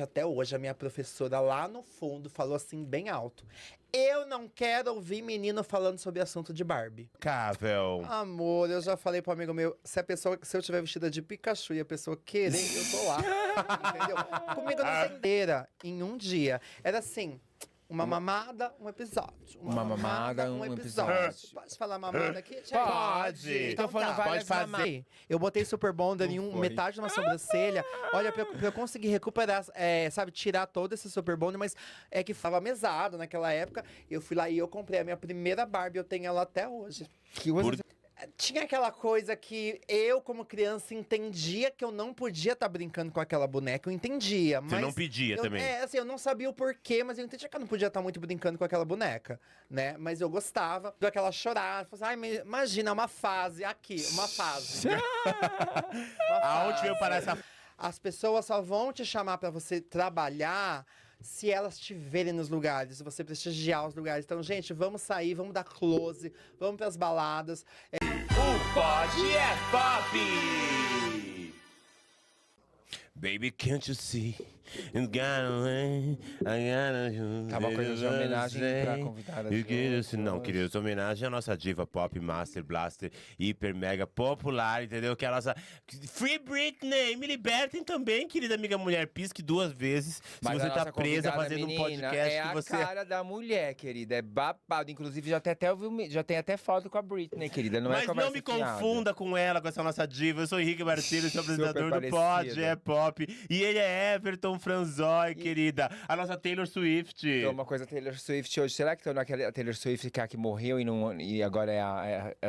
Até hoje, a minha professora lá no fundo falou assim, bem alto: eu não quero ouvir menino falando sobre assunto de Barbie. Cável. Amor, eu já falei pro amigo meu, se eu tiver vestida de Pikachu e a pessoa querer, eu tô lá. Entendeu? Comigo não tem inteira em um dia. Era assim, uma mamada, um episódio. Uma mamada, um episódio. Pode falar mamada aqui, gente? Pode. Então Tô falando tá. várias pode fazer. mamadas. Eu botei Super Bonder em foi. metade de uma sobrancelha. Olha, pra eu conseguir recuperar, sabe, tirar todo esse Super Bonder, mas é que tava mesado naquela época. Eu fui lá e eu comprei a minha primeira Barbie, eu tenho ela até hoje. Que você... Tinha aquela coisa que eu, como criança, entendia que eu não podia estar brincando com aquela boneca. Eu entendia, mas... não pedia também. Assim, eu não sabia o porquê, mas eu entendia que eu não podia estar muito brincando com aquela boneca, né? Mas eu gostava daquela chorar. Ai, imagina, uma fase aqui, uma fase. Aonde veio parar essa... As pessoas só vão te chamar pra você trabalhar se elas te verem nos lugares, se você prestigiar os lugares. Então, gente, vamos sair, vamos dar close, vamos pras baladas. O Pod é Pop! Baby, can't you see? You got away, I gotta you. Tá uma coisa de homenagem pra convidada de hoje. Não, querido, essa homenagem à nossa diva pop, master, blaster, hiper, mega popular, entendeu? Que é a nossa... Free Britney! Me libertem também, querida amiga mulher. Pisque 2 vezes. Se Mas você a tá nossa presa convidada, fazendo um menina, podcast é que você... a cara da mulher, querida. É babado. Inclusive, já tem até foto com a Britney, querida. Não Mas é não conversa me fiada. confunda com ela, com essa nossa diva. Eu sou Henrique Martins, sou apresentador do parecida. Pod é Pop. E ele é Everton Franzói, querida. A nossa Taylor Swift. Então, uma coisa Taylor Swift hoje. Será que estão naquela Taylor Swift que morreu e agora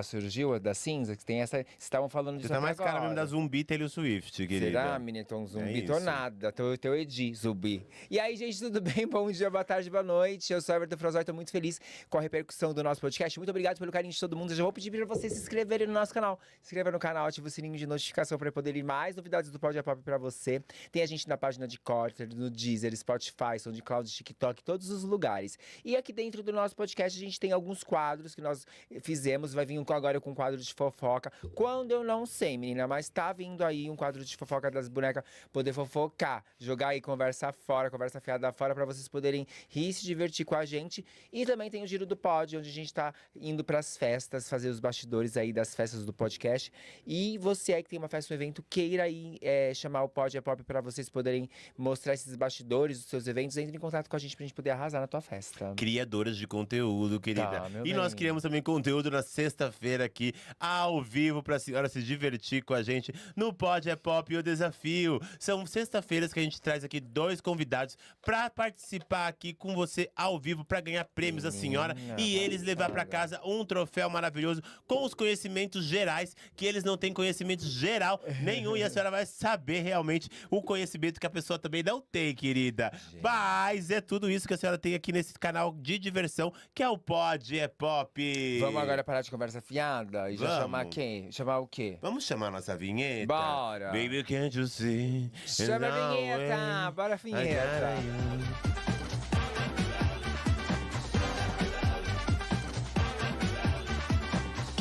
surgiu da cinza? Que tem essa. Estavam falando disso Você tá até mais cara agora. mesmo da zumbi Taylor Swift, querida. Será, menina? Então, zumbi, tô isso. nada. Teu Edi, zumbi. E aí, gente, tudo bem? Bom dia, boa tarde, boa noite. Eu sou Everton Franzói, tô muito feliz com a repercussão do nosso podcast. Muito obrigado pelo carinho de todo mundo. Eu já vou pedir pra vocês se inscreverem no nosso canal. Se inscreva no canal, ativa o sininho de notificação pra poder ir mais novidades do Pod é Pop pra você. Tem a gente na página de Corter, no Deezer, Spotify, SoundCloud, TikTok, todos os lugares. E aqui dentro do nosso podcast a gente tem alguns quadros que nós fizemos. Vai vir agora com um quadro de fofoca. Quando eu não sei, menina, mas tá vindo aí um quadro de fofoca das bonecas, poder fofocar, jogar aí conversa fora, conversa fiada fora, pra vocês poderem rir e se divertir com a gente. E também tem o Giro do Pod, onde a gente tá indo pras festas, fazer os bastidores aí das festas do podcast. E você aí que tem uma festa, um evento, queira aí chamar o Pod é Pop pra vocês poderem mostrar esses bastidores dos seus eventos, entre em contato com a gente pra gente poder arrasar na tua festa. Criadoras de conteúdo, querida. Tá, meu E bem. nós criamos também conteúdo na sexta-feira aqui, ao vivo, pra senhora se divertir com a gente no Pod é Pop e o Desafio. São sexta-feiras que a gente traz aqui 2 convidados pra participar aqui com você ao vivo, pra ganhar prêmios da senhora e eles levar pra casa um troféu maravilhoso com os conhecimentos gerais, que eles não têm conhecimento geral nenhum e a senhora vai saber realmente o conhecimento que a pessoa também não tem, querida. Mas é tudo isso que a senhora tem aqui nesse canal de diversão, que é o Pod é Pop. Vamos agora parar de conversa fiada e já Vamos. chamar quem? Chamar o quê? Vamos chamar a nossa vinheta? Bora. Baby, can't you see? Chama a vinheta, bora a vinheta.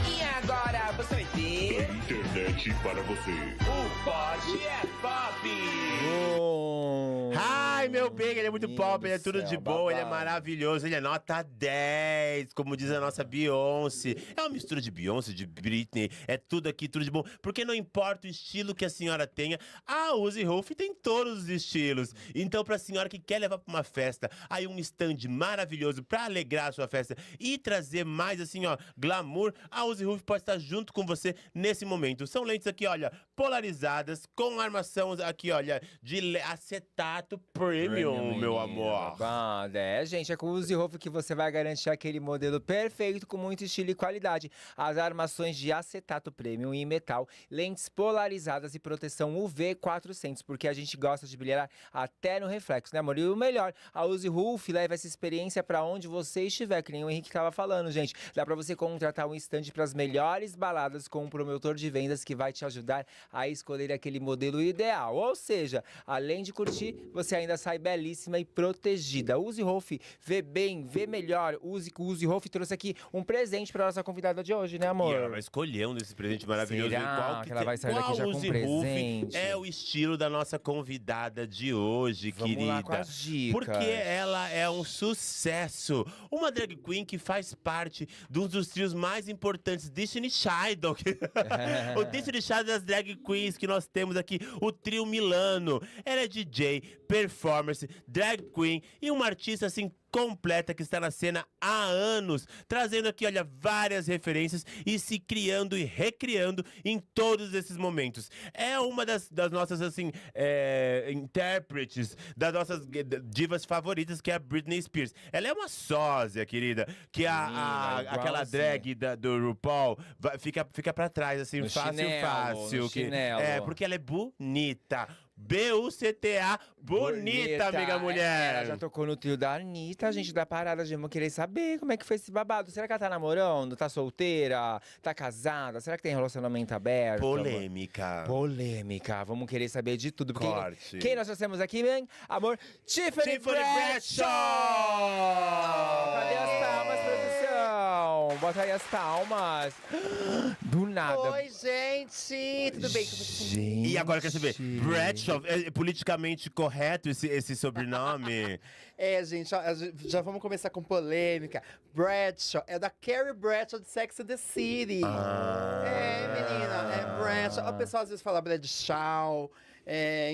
E agora você vai ter Internet para você. O Pod é Pop! Ai, meu bem, ele é muito Menino pop, ele é do tudo céu, de boa, ele é babado. maravilhoso, ele é nota 10, como diz a nossa Beyoncé. É uma mistura de Beyoncé, de Britney, é tudo aqui, tudo de bom. Porque não importa o estilo que a senhora tenha, a Uzi Rolf tem todos os estilos. Então, pra senhora que quer levar pra uma festa, aí um stand maravilhoso pra alegrar a sua festa e trazer mais, assim, ó, glamour, a Uzi Rolf pode estar junto com você nesse momento. São lentes aqui, olha, polarizadas, com armação aqui, olha, de acetato premium, meu amor. Babado. Gente, é com o Uzi Rolf que você vai garantir aquele modelo perfeito com muito estilo e qualidade. As armações de acetato premium e metal, lentes polarizadas e proteção UV 400, porque a gente gosta de brilhar até no reflexo, né, amor? E o melhor, a Uzi Rolf leva essa experiência pra onde você estiver, que nem o Henrique tava falando, gente. Dá pra você contratar um stand pras melhores baladas com um promotor de vendas que vai te ajudar a escolher aquele modelo ideal. Ou seja, além de curtir, você ainda sabe sai belíssima e protegida. Use Rolf, vê bem, vê melhor. Use Rolf trouxe aqui um presente pra nossa convidada de hoje, né, amor? E ela vai escolher um desses presentes maravilhosos. Será Qual que ela vai sair daqui já com Uzi presente? Ruff é o estilo da nossa convidada de hoje, Vamos querida. lá com as dicas. Porque ela é um sucesso. Uma drag queen que faz parte de um dos trios mais importantes, Destiny Child. O Destiny Child das drag queens que nós temos aqui, o trio Milano. Ela é DJ, performance, drag queen e uma artista assim completa que está na cena há anos, trazendo aqui, olha, várias referências e se criando e recriando em todos esses momentos. É uma das nossas, assim, intérpretes, das nossas divas favoritas, que é a Britney Spears. Ela é uma sósia, querida, que aquela drag do RuPaul fica pra trás, assim, No fácil. chinelo. Porque ela é bonita. B-U-C-T-A, bonita, amiga mulher. Ela já tocou no trio da Anitta, gente da parada, gente, vamos querer saber como é que foi esse babado. Será que ela tá namorando? Tá solteira? Tá casada? Será que tem relacionamento aberto? Polêmica. Vamos querer saber de tudo. Porque Corte. quem nós trouxemos aqui, hein? Amor, Tiffany Bradshaw! Cadê as palmas, produção? Bota aí as palmas. Do nada. Oi, gente! Tudo bem com vocês? Gente. E agora eu quero saber, Bradshaw, é politicamente correto esse sobrenome? Gente, ó, já vamos começar com polêmica. Bradshaw é da Carrie Bradshaw de Sex and the City. Menina, é Bradshaw. O pessoal às vezes fala Bradshaw.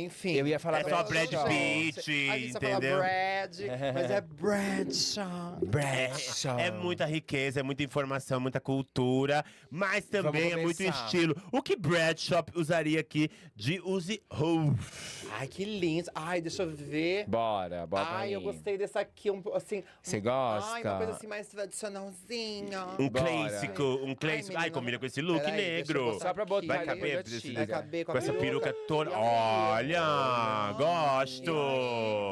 Enfim. Eu ia falar É só Bradshaw. Brad Pitt, A gente só fala entendeu? Brad, mas é Bradshaw. Bradshaw. É muita riqueza, é muita informação, muita cultura, mas também é muito começar. estilo. O que Bradshaw usaria aqui de Uzi Ruff? Ai, que lindo. Ai, deixa eu ver. Bora, bota Ai, aí. eu gostei dessa aqui, assim. Você gosta? Ai, uma coisa assim mais tradicionalzinha. Um Bora. clássico, um clássico. Ai, menina, combina com esse look peraí, deixa eu negro. botar Só pra botar Vai ali, caber eu desse- tiro. Vai caber Com essa peruca toda. E aí? Olha, gosto.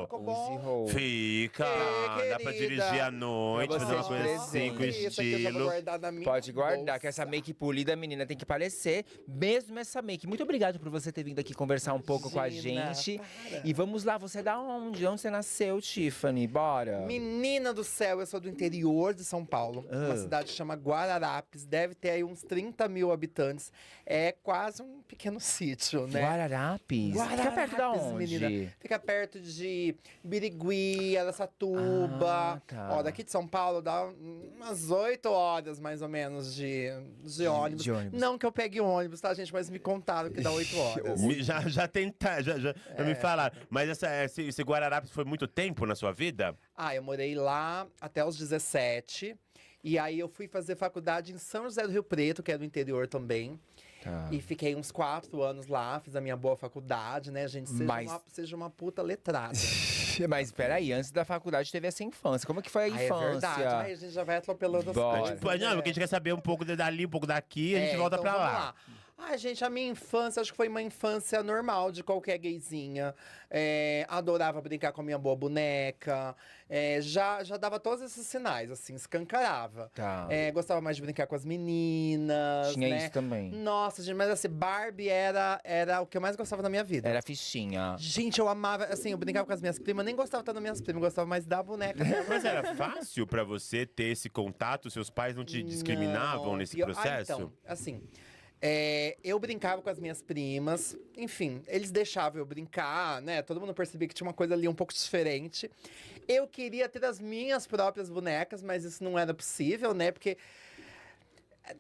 Ficou Uzi bom? Rolf. Fica, dá pra querida. dirigir à noite, Pra fazer uma você coisa de assim, com presente. Isso aqui eu já vou estilo. guardar na minha Pode guardar, bolsa. que essa make polida, menina, tem que parecer mesmo essa make. Muito obrigado por você ter vindo aqui conversar um pouco com a Imagina, gente. para. E vamos lá, você é da onde? Onde você nasceu, Tiffany? Bora. Menina do céu, eu sou do interior de São Paulo. Uma cidade que chama Guararapes. Deve ter aí uns 30 mil habitantes. É quase um pequeno sítio, né? Guararapes? Fica perto da onde? menina. Fica perto de Birigui, Araçatuba. Ah, tá. Ó, daqui de São Paulo dá umas 8 horas, mais ou menos, de ônibus. de ônibus. Não que eu pegue ônibus, tá, gente? Mas me contaram que dá 8 horas. Já tentaram, já me falaram. Mas esse Guararapes foi muito tempo na sua vida? Ah, eu morei lá até os 17. E aí eu fui fazer faculdade em São José do Rio Preto, que é do interior também. Tá. E fiquei uns 4 anos lá, fiz a minha boa faculdade, né, gente? Seja uma puta letrada. Mas peraí, antes da faculdade teve essa infância. Como é que foi a Ai, infância? é verdade. Ai, a gente já vai atropelando as Bora. coisas. Tipo, não, porque a gente quer saber um pouco dali, um pouco daqui, a gente volta então pra vamos lá. Ai, gente, a minha infância, acho que foi uma infância normal de qualquer gayzinha. Adorava brincar com a minha boa boneca. Já dava todos esses sinais, assim, escancarava. Tá. Gostava mais de brincar com as meninas, Tinha né? isso também. Nossa, gente, mas assim, Barbie era o que eu mais gostava na minha vida. Era fichinha. Gente, eu amava, assim, eu brincava com as minhas primas, nem gostava tanto das minhas primas, gostava mais da boneca. Mas era fácil pra você ter esse contato? Seus pais não te discriminavam Não, nesse pior- processo? então, assim, eu brincava com as minhas primas, enfim, eles deixavam eu brincar, né? Todo mundo percebia que tinha uma coisa ali um pouco diferente. Eu queria ter as minhas próprias bonecas, mas isso não era possível, né? Porque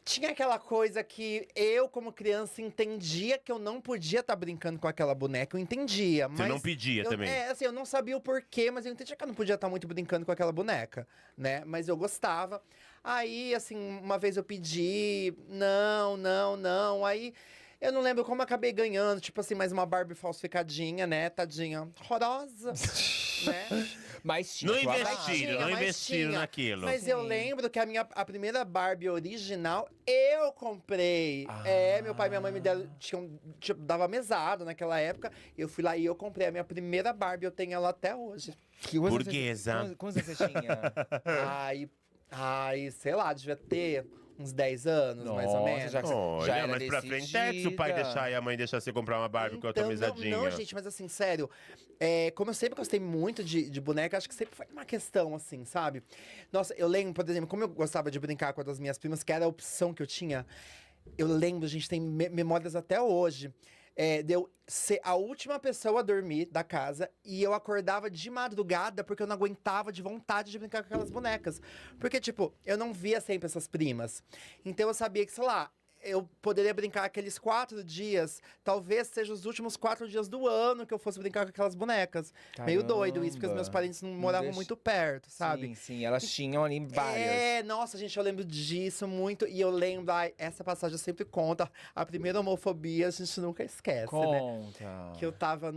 tinha aquela coisa que eu, como criança, entendia que eu não podia estar brincando com aquela boneca. Eu entendia, mas… Você não pedia também? Assim, eu não sabia o porquê, mas eu entendia que eu não podia estar muito brincando com aquela boneca, né? Mas eu gostava. Aí, assim, uma vez eu pedi… Não. Aí… Eu não lembro como eu acabei ganhando, tipo assim, mais uma Barbie falsificadinha, né? Tadinha. Horrorosa, né? Mas tinha. Não tua investiram, base. não investiram naquilo. Mas eu lembro que a primeira Barbie original eu comprei. Meu pai e minha mãe me deram, dava mesada naquela época. Eu fui lá e eu comprei a minha primeira Barbie, eu tenho ela até hoje. Quantos Burguesa. Quantos anos você tinha? Ai, sei lá, devia ter uns 10 anos, mais ou Nossa, menos. já que você- Olha, era mas pra frente é que se o pai decidida. deixar e a mãe deixar você comprar uma Barbie com a tua Então, mesadinha. não, gente, mas assim, sério, como eu sempre gostei muito de boneca, acho que sempre foi uma questão, assim, sabe? Nossa, eu lembro, por exemplo, como eu gostava de brincar com uma das minhas primas, que era a opção que eu tinha, eu lembro, a gente tem memórias até hoje. De eu ser a última pessoa a dormir da casa e eu acordava de madrugada porque eu não aguentava de vontade de brincar com aquelas bonecas. Porque, tipo, eu não via sempre essas primas. Então eu sabia que, sei lá, eu poderia brincar aqueles 4 dias, talvez sejam os últimos 4 dias do ano que eu fosse brincar com aquelas bonecas. Meio doido isso, porque os meus Caramba. parentes não moravam deixa- muito perto, sabe? Sim, sim, elas tinham ali várias. Nossa, gente, eu lembro disso muito. E eu lembro, essa passagem eu sempre conta. A primeira homofobia a gente nunca esquece, né? Conta. Que eu tava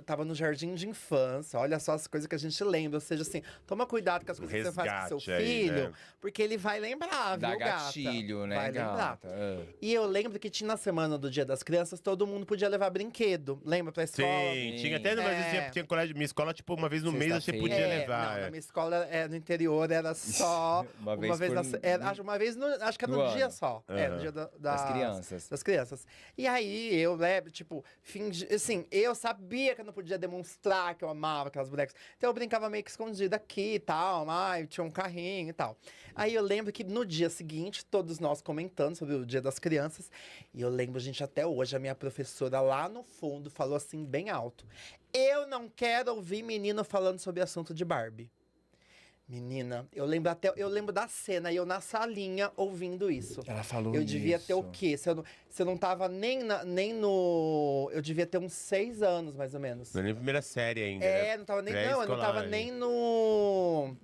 tava no jardim de infância. Olha só as coisas que a gente lembra. Ou seja, assim, toma cuidado com as coisas que você faz com seu Resgate aí, filho. né? Porque ele vai lembrar, Dá viu, gata? gatilho, né, Vai lembrar. gata? E eu lembro que tinha na semana do Dia das Crianças, todo mundo podia levar brinquedo. Lembra pra escola? Sim, tinha até É. vezes tinha colégio, minha escola, tipo, uma vez no mês você podia Sexta-feira. levar. Não, é. na minha escola no interior era só Uma vez por- uma vez acho que era no no dia ano. só. No dia Das crianças. Das crianças. E aí eu, tipo, assim, eu sabia que eu não podia demonstrar que eu amava aquelas bonecas. Então eu brincava meio que escondida aqui e tal, tinha um carrinho e tal. Aí eu lembro que no dia seguinte, todos nós comentando sobre o Dia das Crianças, e eu lembro, gente, até hoje, a minha professora lá no fundo falou assim, bem alto: eu não quero ouvir menino falando sobre assunto de Barbie. Menina, eu lembro da cena e eu na salinha ouvindo isso. Ela falou Eu devia ter o isso. quê? Se eu não tava nem no. Eu devia ter uns 6 anos, mais ou menos. Não é nem primeira série ainda, né? Não tava nem. Não, eu não Pré-escolar tava ali. nem no.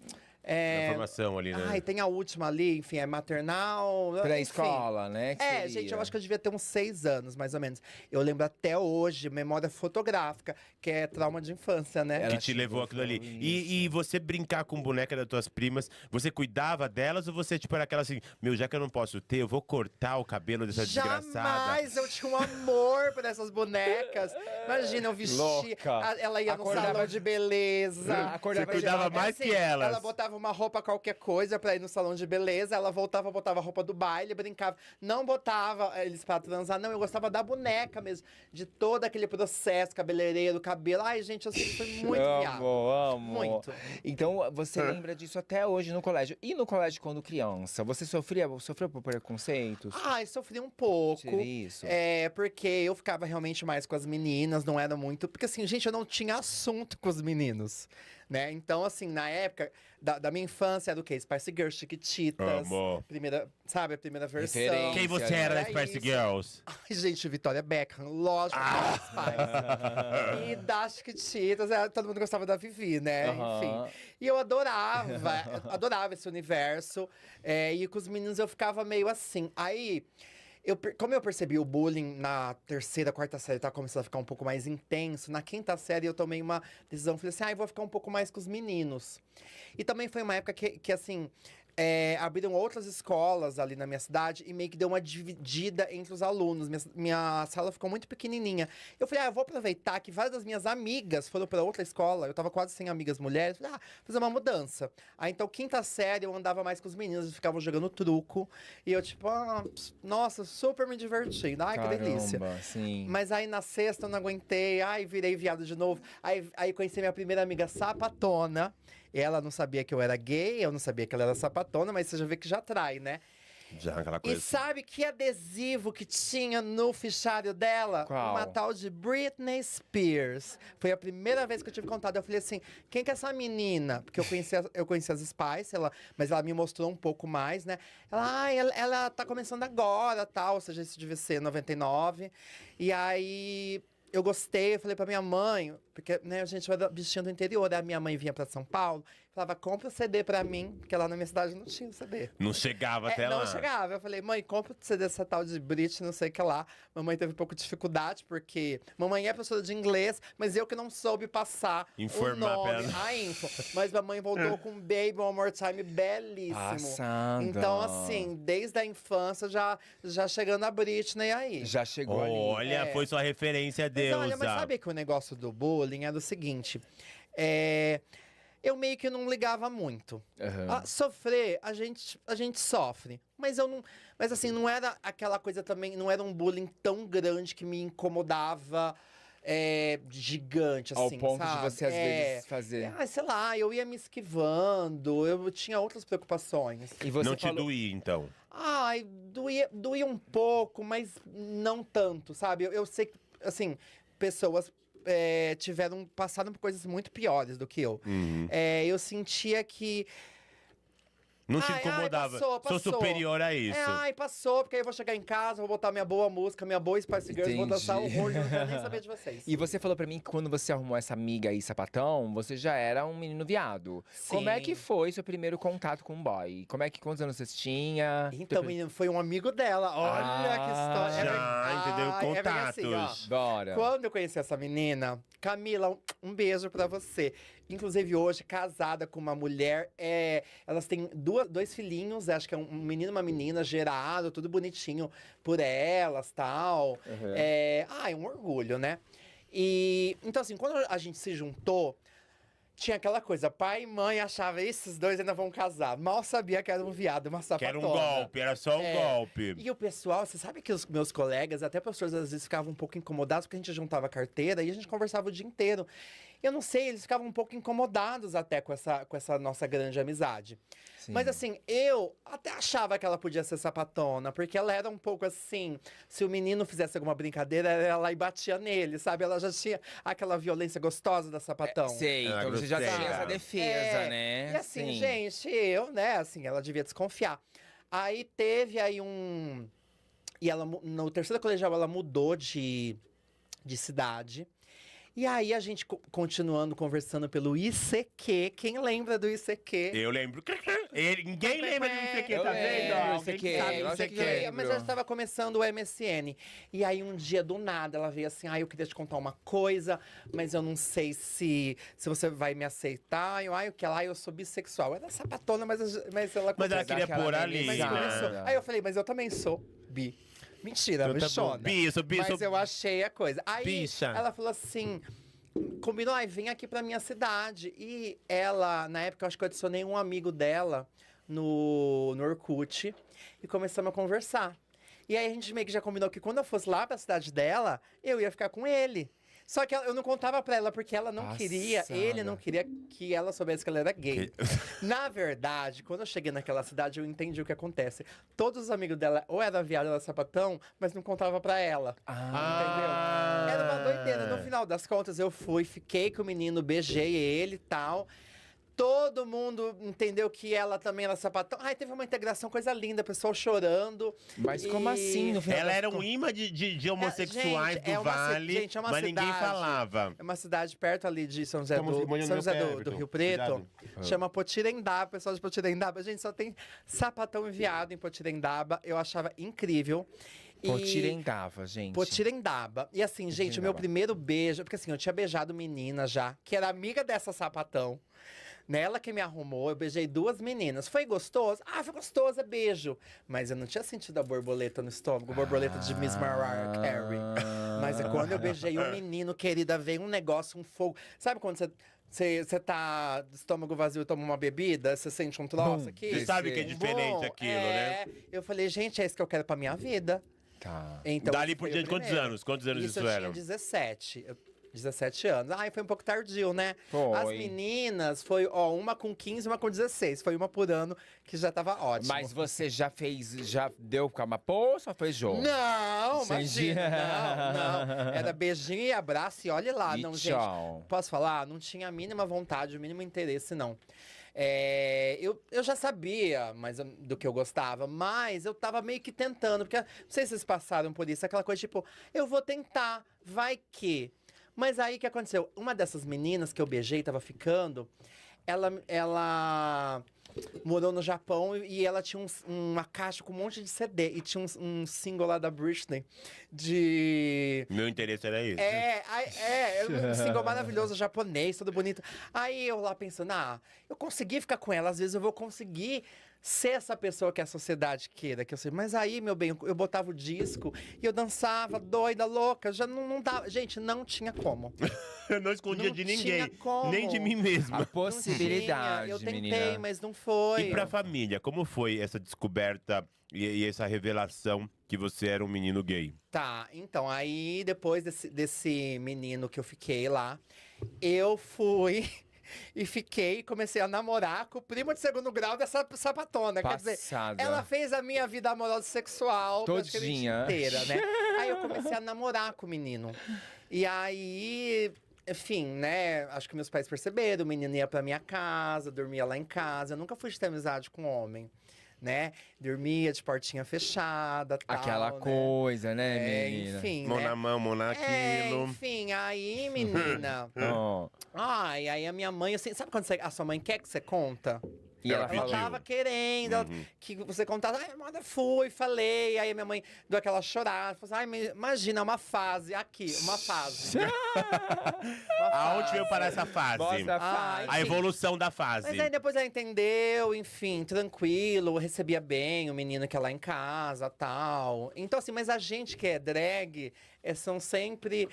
Na formação ali, né? Ai, tem a última ali, enfim, é maternal. enfim. Pré-escola, né? que seria. Gente, eu acho que eu devia ter uns 6 anos, mais ou menos. Eu lembro até hoje, memória fotográfica, que é trauma de infância, né? Ela Que te levou aquilo ali. falou E você brincar com boneca das tuas primas, você cuidava delas ou você, tipo, era aquela assim, meu, já que eu não posso ter, eu vou cortar o cabelo dessa desgraçada? Jamais eu tinha um amor por essas bonecas. Imagina, eu vestia. Louca. Ela ia no Acordava- salão de beleza. Acordava Você cuidava de- mais Assim, que elas. Ela botava uma roupa, qualquer coisa, pra ir no salão de beleza. Ela voltava, botava a roupa do baile, brincava. Não botava eles pra transar, não. Eu gostava da boneca mesmo. De todo aquele processo, cabeleireiro, cabelo. Ai, gente, eu sempre fui muito viado. Amo. Muito. Então, você lembra disso até hoje no colégio. E no colégio, quando criança, você sofreu por preconceitos? Ai, sofri um pouco. Tive isso. Porque eu ficava realmente mais com as meninas, não era muito. Porque assim, gente, eu não tinha assunto com os meninos, né? Então, assim, na época da minha infância era o quê? Spice Girls, Chiquititas. Amo. Primeira, sabe, a primeira versão. Referência. Quem você era das Era Spice isso. Girls? Ai, gente, Victoria Beckham, lógico, Spice. E das Chiquititas, todo mundo gostava da Vivi, né? Aham. Enfim. E eu adorava esse universo. E com os meninos eu ficava meio assim. Aí, como eu percebi o bullying na terceira, quarta série, tá começando a ficar um pouco mais intenso. Na quinta série eu tomei uma decisão, falei assim, eu vou ficar um pouco mais com os meninos. E também foi uma época que assim, abriram outras escolas ali na minha cidade e meio que deu uma dividida entre os alunos. Minha sala ficou muito pequenininha. Eu falei, eu vou aproveitar que várias das minhas amigas foram para outra escola. Eu tava quase sem amigas mulheres. Falei, fazer uma mudança. Aí, então, quinta série, eu andava mais com os meninos. Eles ficavam jogando truco. E eu, tipo, nossa, super me divertindo. Ai, que delícia. Caramba, sim. Mas aí, na sexta, eu não aguentei. Ai, virei viado de novo. Aí conheci minha primeira amiga sapatona. Ela não sabia que eu era gay, eu não sabia que ela era sapatona, mas você já vê que já trai, né? Já, aquela E coisa. sabe que adesivo que tinha no fichário dela? Qual? Uma tal de Britney Spears. Foi a primeira vez que eu tive contato. Eu falei assim, quem que é essa menina? Porque eu conhecia as Spice, mas ela me mostrou um pouco mais, né? Ela tá começando agora, tal. Ou seja, isso devia ser 99. E aí eu gostei, eu falei pra minha mãe, porque, né, a gente era bichinha do interior, a minha mãe vinha pra São Paulo, falava, compra o CD pra mim, porque lá na minha cidade não tinha o CD. Não chegava até lá. Não chegava. Eu falei, mãe, compra o CD dessa tal de Brit, não sei o que lá. Mamãe teve um pouco de dificuldade, porque mamãe é professora de inglês, mas eu que não soube passar Informar o pra nome, ela. a info. Mas mamãe voltou com Baby One More Time, belíssimo. Passada. Então, assim, desde a infância, já chegando a Britney aí. Já chegou ali. Olha, foi sua referência, Mas deusa. olha, mas sabe que o negócio do bullying é do seguinte, eu meio que não ligava muito. Aham. Sofrer, a gente sofre. Mas eu não. Mas assim, não era aquela coisa também, não era um bullying tão grande que me incomodava. Gigante, Ao assim, ponto sabe? de você, às vezes, fazer. Sei lá, eu ia me esquivando, eu tinha outras preocupações. E você Não te falou... doía, então. Ai, doía um pouco, mas não tanto, sabe? Eu sei que, assim, pessoas passaram por coisas muito piores do que eu. Eu sentia que. Não te incomodava. Passou. Sou superior a isso. Passou, porque aí eu vou chegar em casa, vou botar minha boa música, minha boa Spice Girls, vou dançar Entendi. horror, eu não quero nem saber de vocês. E você falou pra mim que quando você arrumou essa amiga aí, sapatão, você já era um menino viado. Como é que Sim. foi seu primeiro contato com um boy? Quantos anos você tinha? Então, menino, foi um amigo dela. Olha que história. Já, entendeu? bem assim, ó. Contatos. Bora. Quando eu conheci essa menina, Camila, um beijo pra você. Inclusive, hoje, casada com uma mulher, elas têm dois filhinhos, acho que é um menino e uma menina, gerado, tudo bonitinho por elas, tal. Uhum. É um orgulho, né? E, então assim, quando a gente se juntou, tinha aquela coisa, pai e mãe achavam, esses dois ainda vão casar. Mal sabia que era um viado, uma Que sapatona. era um golpe, era só um golpe. E o pessoal, você sabe que os meus colegas, até professores, às vezes ficavam um pouco incomodados, porque a gente juntava a carteira e a gente conversava o dia inteiro. Eu não sei, eles ficavam um pouco incomodados até com essa nossa grande amizade. Sim. Mas assim, eu até achava que ela podia ser sapatona, porque ela era um pouco assim, se o menino fizesse alguma brincadeira, ela ia e batia nele, sabe? Ela já tinha aquela violência gostosa da sapatão. Sei, Ela então você já grosseira. tinha essa defesa, né? E assim, Sim. gente, assim, ela devia desconfiar. Aí teve aí um. E ela, no terceiro colegial, ela mudou de cidade. E aí a gente continuando conversando pelo ICQ. Quem lembra do ICQ? Eu lembro. Ninguém lembra do ICQ, Eu tá vendo? lembro do Alguém ICQ, sabe do lógico que ICQ. lembro. Mas já estava começando o MSN. E aí, um dia, do nada, ela veio assim, eu queria te contar uma coisa, mas eu não sei se você vai me aceitar. O que lá? Eu sou bissexual. Ela é sapatona, mas ela... Mas ela queria aquela pôr ali. beleza. Mas começou. Ah. Aí eu falei, mas eu também sou bi. Mentira, Então tá bichona. bom. Bicho. Mas eu achei a coisa. Aí Bicha. ela falou assim, combinou, vem aqui pra minha cidade. E ela, na época, eu acho que eu adicionei um amigo dela no Orkut. E começamos a conversar. E aí a gente meio que já combinou que quando eu fosse lá pra cidade dela, eu ia ficar com ele. Só que eu não contava pra ela, porque ela não queria, ele não queria que ela soubesse que ela era gay. Na verdade, quando eu cheguei naquela cidade, eu entendi o que acontece. Todos os amigos dela ou era viado ou era sapatão, mas não contava pra ela. Entendeu? Era uma doideira. No final das contas, eu fiquei com o menino, beijei ele e tal. Todo mundo entendeu que ela também era sapatão. Teve uma integração, coisa linda, pessoal chorando. Mas como assim, no final Ela das era um contas? imã de homossexuais gente, do Vale, gente, é uma mas ninguém cidade. falava. É uma cidade perto ali de São José, Estamos molhando São meu José pé, do Everton. Rio Preto. Cuidado. Chama Potirendaba, pessoal de Potirendaba. Gente, só tem sapatão e viado em Potirendaba. Eu achava incrível. Potirendaba, gente. Potirendaba. E assim, gente, o meu Potirendaba. primeiro beijo... Porque assim, eu tinha beijado menina já, que era amiga dessa sapatão. Nela que me arrumou, eu beijei duas meninas. Foi gostoso? Foi gostoso, é beijo. Mas eu não tinha sentido a borboleta no estômago, borboleta de Miss Mariah Carey. Mas quando eu beijei o menino, querida, veio um negócio, um fogo. Sabe quando você tá de estômago vazio e toma uma bebida, você sente um troço aqui? Você sabe que é diferente Bom, aquilo, né? Eu falei, gente, é isso que eu quero pra minha vida. Tá. Então, Dali esse por foi o diante, quantos primeiro. anos? Quantos anos isso eu eram? tinha 17. 17 anos. Foi um pouco tardio, né? Foi. As meninas, foi, uma com 15, uma com 16. Foi uma por ano, que já tava ótimo. Mas você já deu com uma poça ou fez jogo? Não, Entendi. imagina, não. Era beijinho e abraço e olhe lá. E Não, tchau. gente, posso falar? Não tinha a mínima vontade, o mínimo interesse, não. Eu já sabia do que eu gostava, mas eu tava meio que tentando, porque não sei se vocês passaram por isso, aquela coisa tipo, eu vou tentar, vai que. Mas aí o que aconteceu? Uma dessas meninas que eu beijei, tava ficando, ela morou no Japão e ela tinha uma caixa com um monte de CD. E tinha um single lá da Britney de... Meu interesse era esse. Um single maravilhoso, japonês, todo bonito. Aí eu lá pensando, eu consegui ficar com ela, às vezes eu vou conseguir ser essa pessoa que a sociedade queira que eu seja. Mas aí, meu bem, eu botava o disco e eu dançava, doida, louca. Já não dava. Gente, não tinha como. Eu não escondia Não de tinha ninguém, como. nem de mim mesma. A possibilidade, Eu tentei, menina. mas não foi. E pra família, como foi essa descoberta e essa revelação que você era um menino gay? Tá, então, aí depois desse menino que eu fiquei lá, eu fui e comecei a namorar com o primo de segundo grau dessa sapatona. Quer dizer, Passada. ela fez a minha vida amorosa e sexual praticamente Todinha. inteira, né? Aí eu comecei a namorar com o menino. E aí, enfim, né? Acho que meus pais perceberam, o menino ia pra minha casa, dormia lá em casa. Eu nunca fui de ter amizade com homem, né? Dormia de portinha fechada, tal, Aquela né? coisa, né, menina? Enfim, Mão né? na mão, mão naquilo. Enfim, aí, menina. Ó, Ai, aí a minha mãe, assim, sabe quando a sua mãe quer que você conta? e ela Ela Ela falou. pediu. tava querendo que você contasse. Ai, manda, fui, falei. Aí a minha mãe deu aquela chorada. Falou assim, ai, imagina, uma fase aqui, uma fase. Uma Aonde fase. veio parar essa fase? Mostra a Ai, fase. A evolução da fase. Mas aí depois ela entendeu, enfim, tranquilo, recebia bem o menino que é lá em casa, tal. Então assim, mas a gente que é drag, são sempre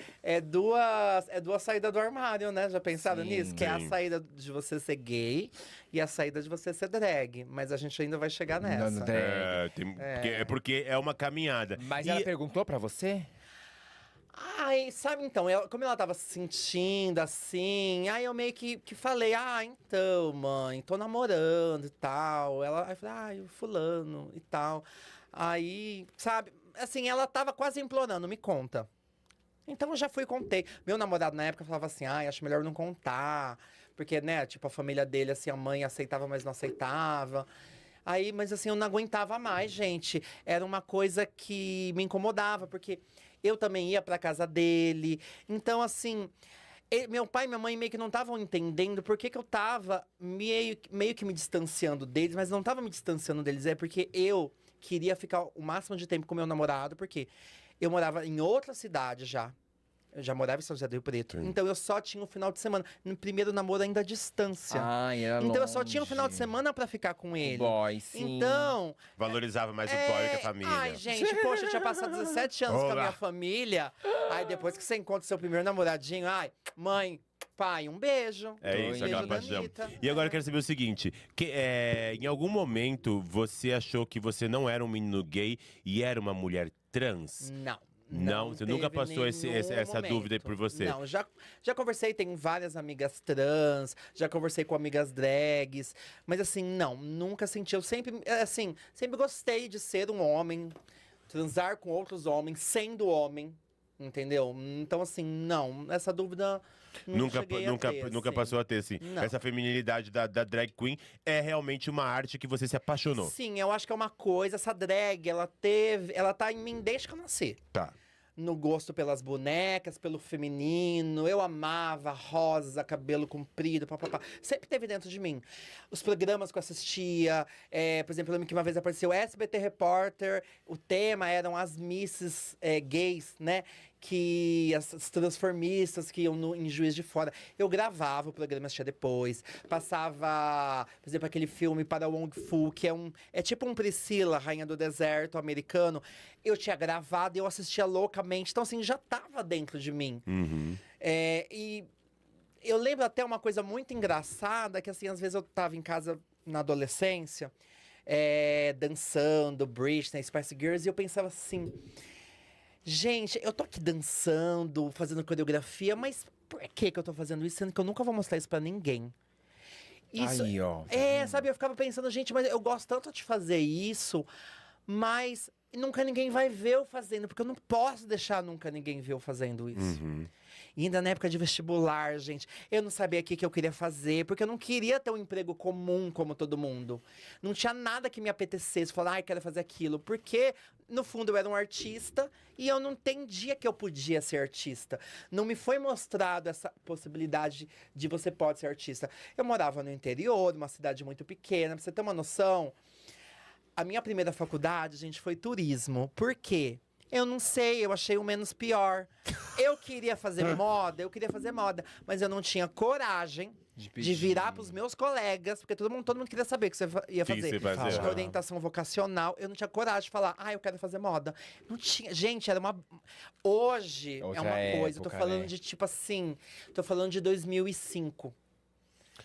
duas saídas do armário, né? Já pensaram Sim. nisso? Que é a Sim. saída de você ser gay e a saída de você ser drag. Mas a gente ainda vai chegar nessa. No drag. Porque é uma caminhada. Mas E- ela perguntou pra você? Ai, sabe então, como ela tava se sentindo assim, aí eu meio que falei, então, mãe, tô namorando e tal. Aí eu falei, ai, o fulano e tal. Aí, sabe, assim, ela tava quase implorando, me conta. Então eu já fui e contei. Meu namorado na época falava assim, ai, acho melhor não contar. Porque, né, tipo, a família dele, assim, a mãe aceitava, mas não aceitava. Aí, mas assim, eu não aguentava mais, gente. Era uma coisa que me incomodava, porque eu também ia pra casa dele. Então, assim, meu pai e minha mãe meio que não estavam entendendo por que eu tava meio que me distanciando deles, mas não tava me distanciando deles. É porque eu queria ficar o máximo de tempo com meu namorado, porque eu morava em outra cidade já. Eu já morava em São José do Rio Preto. Sim. Então eu só tinha o final de semana. No primeiro namoro ainda à distância. Ai, era Então eu só tinha o longe. final de semana pra ficar com ele. Boy, sim. Então, Valorizava mais o boy que a família. ai, gente, poxa, eu tinha passado 17 anos com a Olá. minha família. Aí depois que você encontra seu primeiro namoradinho, ai, mãe, pai, um beijo. É Um isso, beijo aquela da paixão. Anitta. E agora eu quero saber o seguinte: em algum momento você achou que você não era um menino gay e era uma mulher trans? Não. Não? Você nunca teve passou essa nenhum dúvida aí por momento. você? Não, já conversei, tenho várias amigas trans, já conversei com amigas drags, mas assim, não, nunca senti. Eu sempre, assim, sempre gostei de ser um homem, transar com outros homens, sendo homem, entendeu? Então, assim, não, essa dúvida Nunca cheguei a ter, nunca assim. passou a ter, assim. Não. Essa feminilidade da drag queen é realmente uma arte que você se apaixonou. Sim, eu acho que é uma coisa, essa drag, ela tá em mim desde que eu nasci. Tá. No gosto pelas bonecas, pelo feminino. Eu amava rosa, cabelo comprido, papapá. Sempre teve dentro de mim. Os programas que eu assistia, por exemplo, eu lembro que uma vez apareceu SBT Repórter, o tema eram as misses gays, né? As transformistas que iam em Juiz de Fora. Eu gravava o programa, assistia depois. Passava, por exemplo, aquele filme Para Wong Fu, que é tipo um Priscila, Rainha do Deserto americano. Eu tinha gravado e eu assistia loucamente. Então, assim, já tava dentro de mim. Uhum. E eu lembro até uma coisa muito engraçada, que assim, às vezes eu tava em casa na adolescência, dançando, Britney, Spice Girls, e eu pensava assim... Gente, eu tô aqui dançando, fazendo coreografia, mas por que eu tô fazendo isso, sendo que eu nunca vou mostrar isso pra ninguém? Isso, Aí, ó. sabe, eu ficava pensando, gente, mas eu gosto tanto de fazer isso, mas nunca ninguém vai ver eu fazendo, porque eu não posso deixar nunca ninguém ver eu fazendo isso. Uhum. E ainda na época de vestibular, gente, eu não sabia o que eu queria fazer, porque eu não queria ter um emprego comum como todo mundo. Não tinha nada que me apetecesse, falar, ai, quero fazer aquilo, porque no fundo eu era um artista e eu não entendia que eu podia ser artista. Não me foi mostrado essa possibilidade de você pode ser artista. Eu morava no interior, numa cidade muito pequena, pra você ter uma noção. A minha primeira faculdade, gente, foi turismo. Por quê? Eu não sei, eu achei o menos pior. Eu queria fazer moda, mas eu não tinha coragem de virar pros meus colegas, porque todo mundo queria saber o que você ia Que fazer. você fazia? Acho que orientação vocacional, eu não tinha coragem de falar, eu quero fazer moda. Não tinha. Gente, era uma. Hoje Outra é uma coisa. Eu tô época, falando né? de tipo assim. Tô falando de 2005.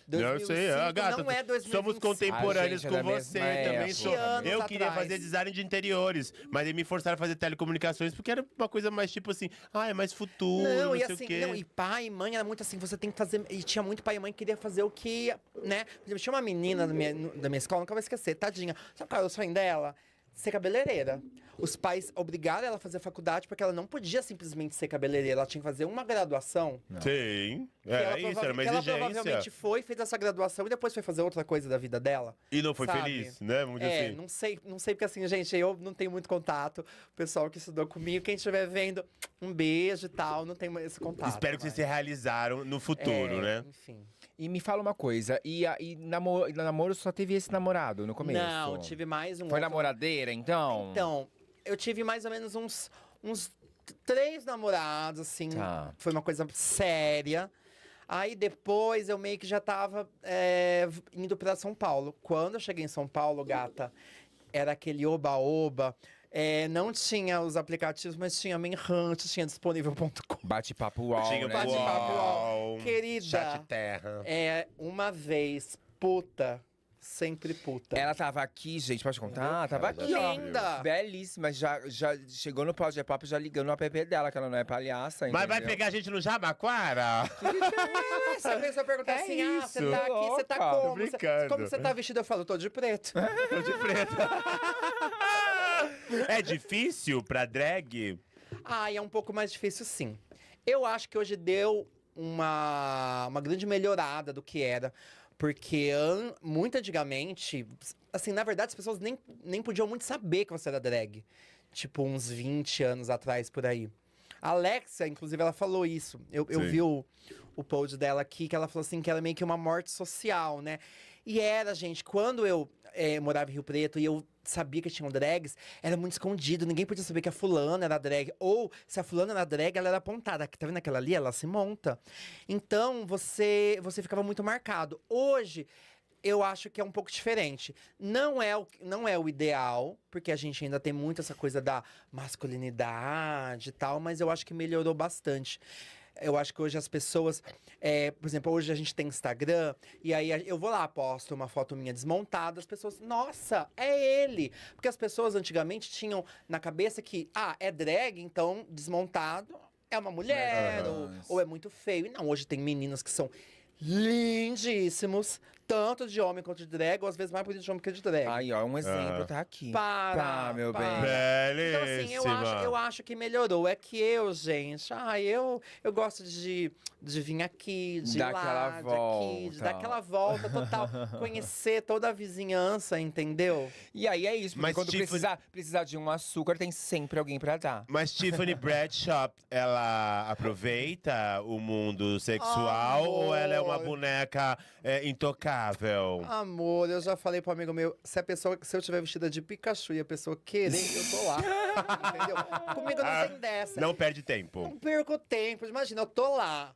Não, eu sei, 2005 gata, não é 2025. somos contemporâneos A gente é com da você mesma também. época. Sou. 20 anos Eu queria atrás. fazer design de interiores, mas aí me forçaram a fazer telecomunicações porque era uma coisa mais tipo assim, é mais futuro, não, e sei assim, o quê. não, e pai e mãe era muito assim, você tem que fazer. E tinha muito pai e mãe que queria fazer o que, né? Por exemplo, tinha uma menina da minha escola, nunca vou esquecer, tadinha. Sabe qual era o sonho dela? Ser cabeleireira. Os pais obrigaram ela a fazer faculdade porque ela não podia simplesmente ser cabeleireira, ela tinha que fazer uma graduação. Sim, Que ela é isso, era uma que ela exigência. provavelmente fez essa graduação e depois foi fazer outra coisa da vida dela. E não foi sabe? feliz, né? Vamos dizer assim. Não sei porque assim, gente, eu não tenho muito contato. O pessoal que estudou comigo, quem estiver vendo, um beijo e tal, não tenho esse contato. Espero que vocês mas- se realizaram no futuro, né? Enfim. E me fala uma coisa, e namoro só teve esse namorado no começo? Não, tive mais um Foi outro. namoradeira, então? Então, eu tive mais ou menos uns 3 namorados, assim. Tá. Foi uma coisa séria. Aí depois eu meio que já tava indo pra São Paulo. Quando eu cheguei em São Paulo, gata, era aquele oba-oba. Não tinha os aplicativos, mas tinha Manhunt, tinha disponível.com. Bate-papo UOL, Tinha né? bate-papo UOL, UOL. Querida. Chat Terra. Uma vez, puta, sempre puta. Ela tava aqui, gente, pode contar? Tava Ela aqui, ó. Linda! Belíssima, já chegou no Pode é Pop já ligando no app dela, que ela não é palhaça, Mas vai entendeu? pegar a gente no Jabaquara? Se a pessoa perguntar É assim, você isso. tá aqui, você tá Louca. como? Tô brincando. Como você tá vestido? Eu falo, tô de preto. Tô de preto. É difícil pra drag? É um pouco mais difícil, sim. Eu acho que hoje deu uma grande melhorada do que era. Porque muito antigamente, assim, na verdade, as pessoas nem podiam muito saber que você era drag. Tipo, uns 20 anos atrás, por aí. A Alexia, inclusive, ela falou isso. Eu Sim. vi o post dela aqui, que ela falou assim, que era meio que uma morte social, né? E era, gente, quando eu morava em Rio Preto e eu sabia que tinham drags, era muito escondido. Ninguém podia saber que a fulana era drag. Ou, se a fulana era drag, ela era apontada. Tá vendo aquela ali? Ela se monta. Então, você ficava muito marcado. Hoje, eu acho que é um pouco diferente. Não é o ideal, porque a gente ainda tem muito essa coisa da masculinidade e tal, mas eu acho que melhorou bastante. Eu acho que hoje as pessoas, por exemplo, hoje a gente tem Instagram, e aí eu vou lá, posto uma foto minha desmontada, as pessoas, nossa, é ele! Porque as pessoas antigamente tinham na cabeça que, é drag, então desmontado é uma mulher, ou é muito feio. E não, hoje tem meninas que são lindíssimos, tanto de homem quanto de drag, ou às vezes mais bonito de homem que de drag. Aí, ó, um exemplo tá aqui. Para, meu para. bem. Então, assim, eu acho que melhorou. É que gente, eu gosto de vir aqui, de ir Dar lá, aquela de aqui, de volta. dar aquela volta total. Conhecer toda a vizinhança, entendeu? E aí é isso, porque Mas quando Tiffany- precisar de um açúcar, tem sempre alguém pra dar. Mas Tiffany Bradshaw, ela aproveita o mundo sexual Amor. ou ela é uma boneca intocável? Amor, eu já falei pro amigo meu, se eu tiver vestida de Pikachu e a pessoa querer, eu tô lá. Entendeu? Comigo não tem dessa. Não perde tempo. Não perco tempo. Imagina, eu tô lá,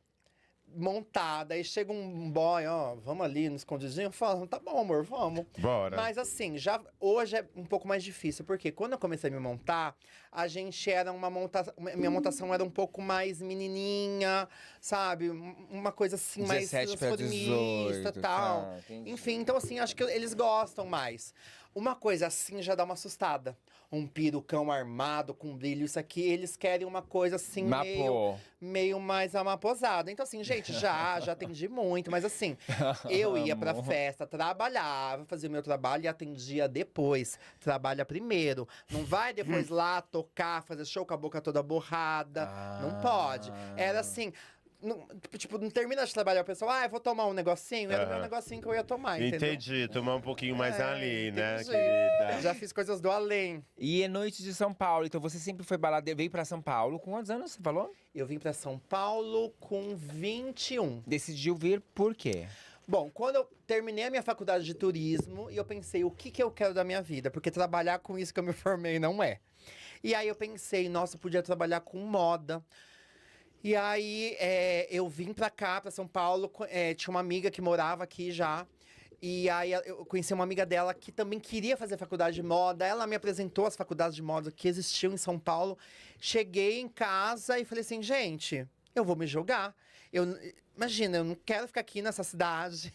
montada, aí chega um boy, vamos ali no escondidinho. Eu falo, tá bom, amor, vamos. Bora. Mas assim, hoje é um pouco mais difícil, porque quando eu comecei a me montar, a gente era minha montação era um pouco mais menininha, sabe? Uma coisa assim, mais 17 pra transformista 18, e tal. tá, entendi. Enfim, então assim, acho que eles gostam mais. Uma coisa assim já dá uma assustada. Um perucão armado com brilho, isso aqui, eles querem uma coisa assim, meio mais amaposada. Então, assim, gente, já atendi muito, mas assim, eu ia pra festa, trabalhava, fazia o meu trabalho e atendia depois. Trabalha primeiro. Não vai depois lá tocar, fazer show com a boca toda borrada. Não pode. Era assim. Não termina de trabalhar, o pessoal, eu vou tomar um negocinho, era o meu negocinho que eu ia tomar, entendeu? Entendi, tomar um pouquinho mais ali, né, entendi. querida? Já fiz coisas do além. E é noite de São Paulo, então você sempre foi baladeira, veio pra São Paulo com quantos anos, você falou? Eu vim pra São Paulo com 21. Decidiu vir por quê? Bom, quando eu terminei a minha faculdade de turismo, e eu pensei, o que eu quero da minha vida? Porque trabalhar com isso que eu me formei não é. E aí eu pensei, nossa, eu podia trabalhar com moda. E aí, eu vim pra cá, pra São Paulo, tinha uma amiga que morava aqui já. E aí, eu conheci uma amiga dela que também queria fazer faculdade de moda. Ela me apresentou as faculdades de moda que existiam em São Paulo. Cheguei em casa e falei assim, gente, eu vou me jogar. Imagina, eu não quero ficar aqui nessa cidade.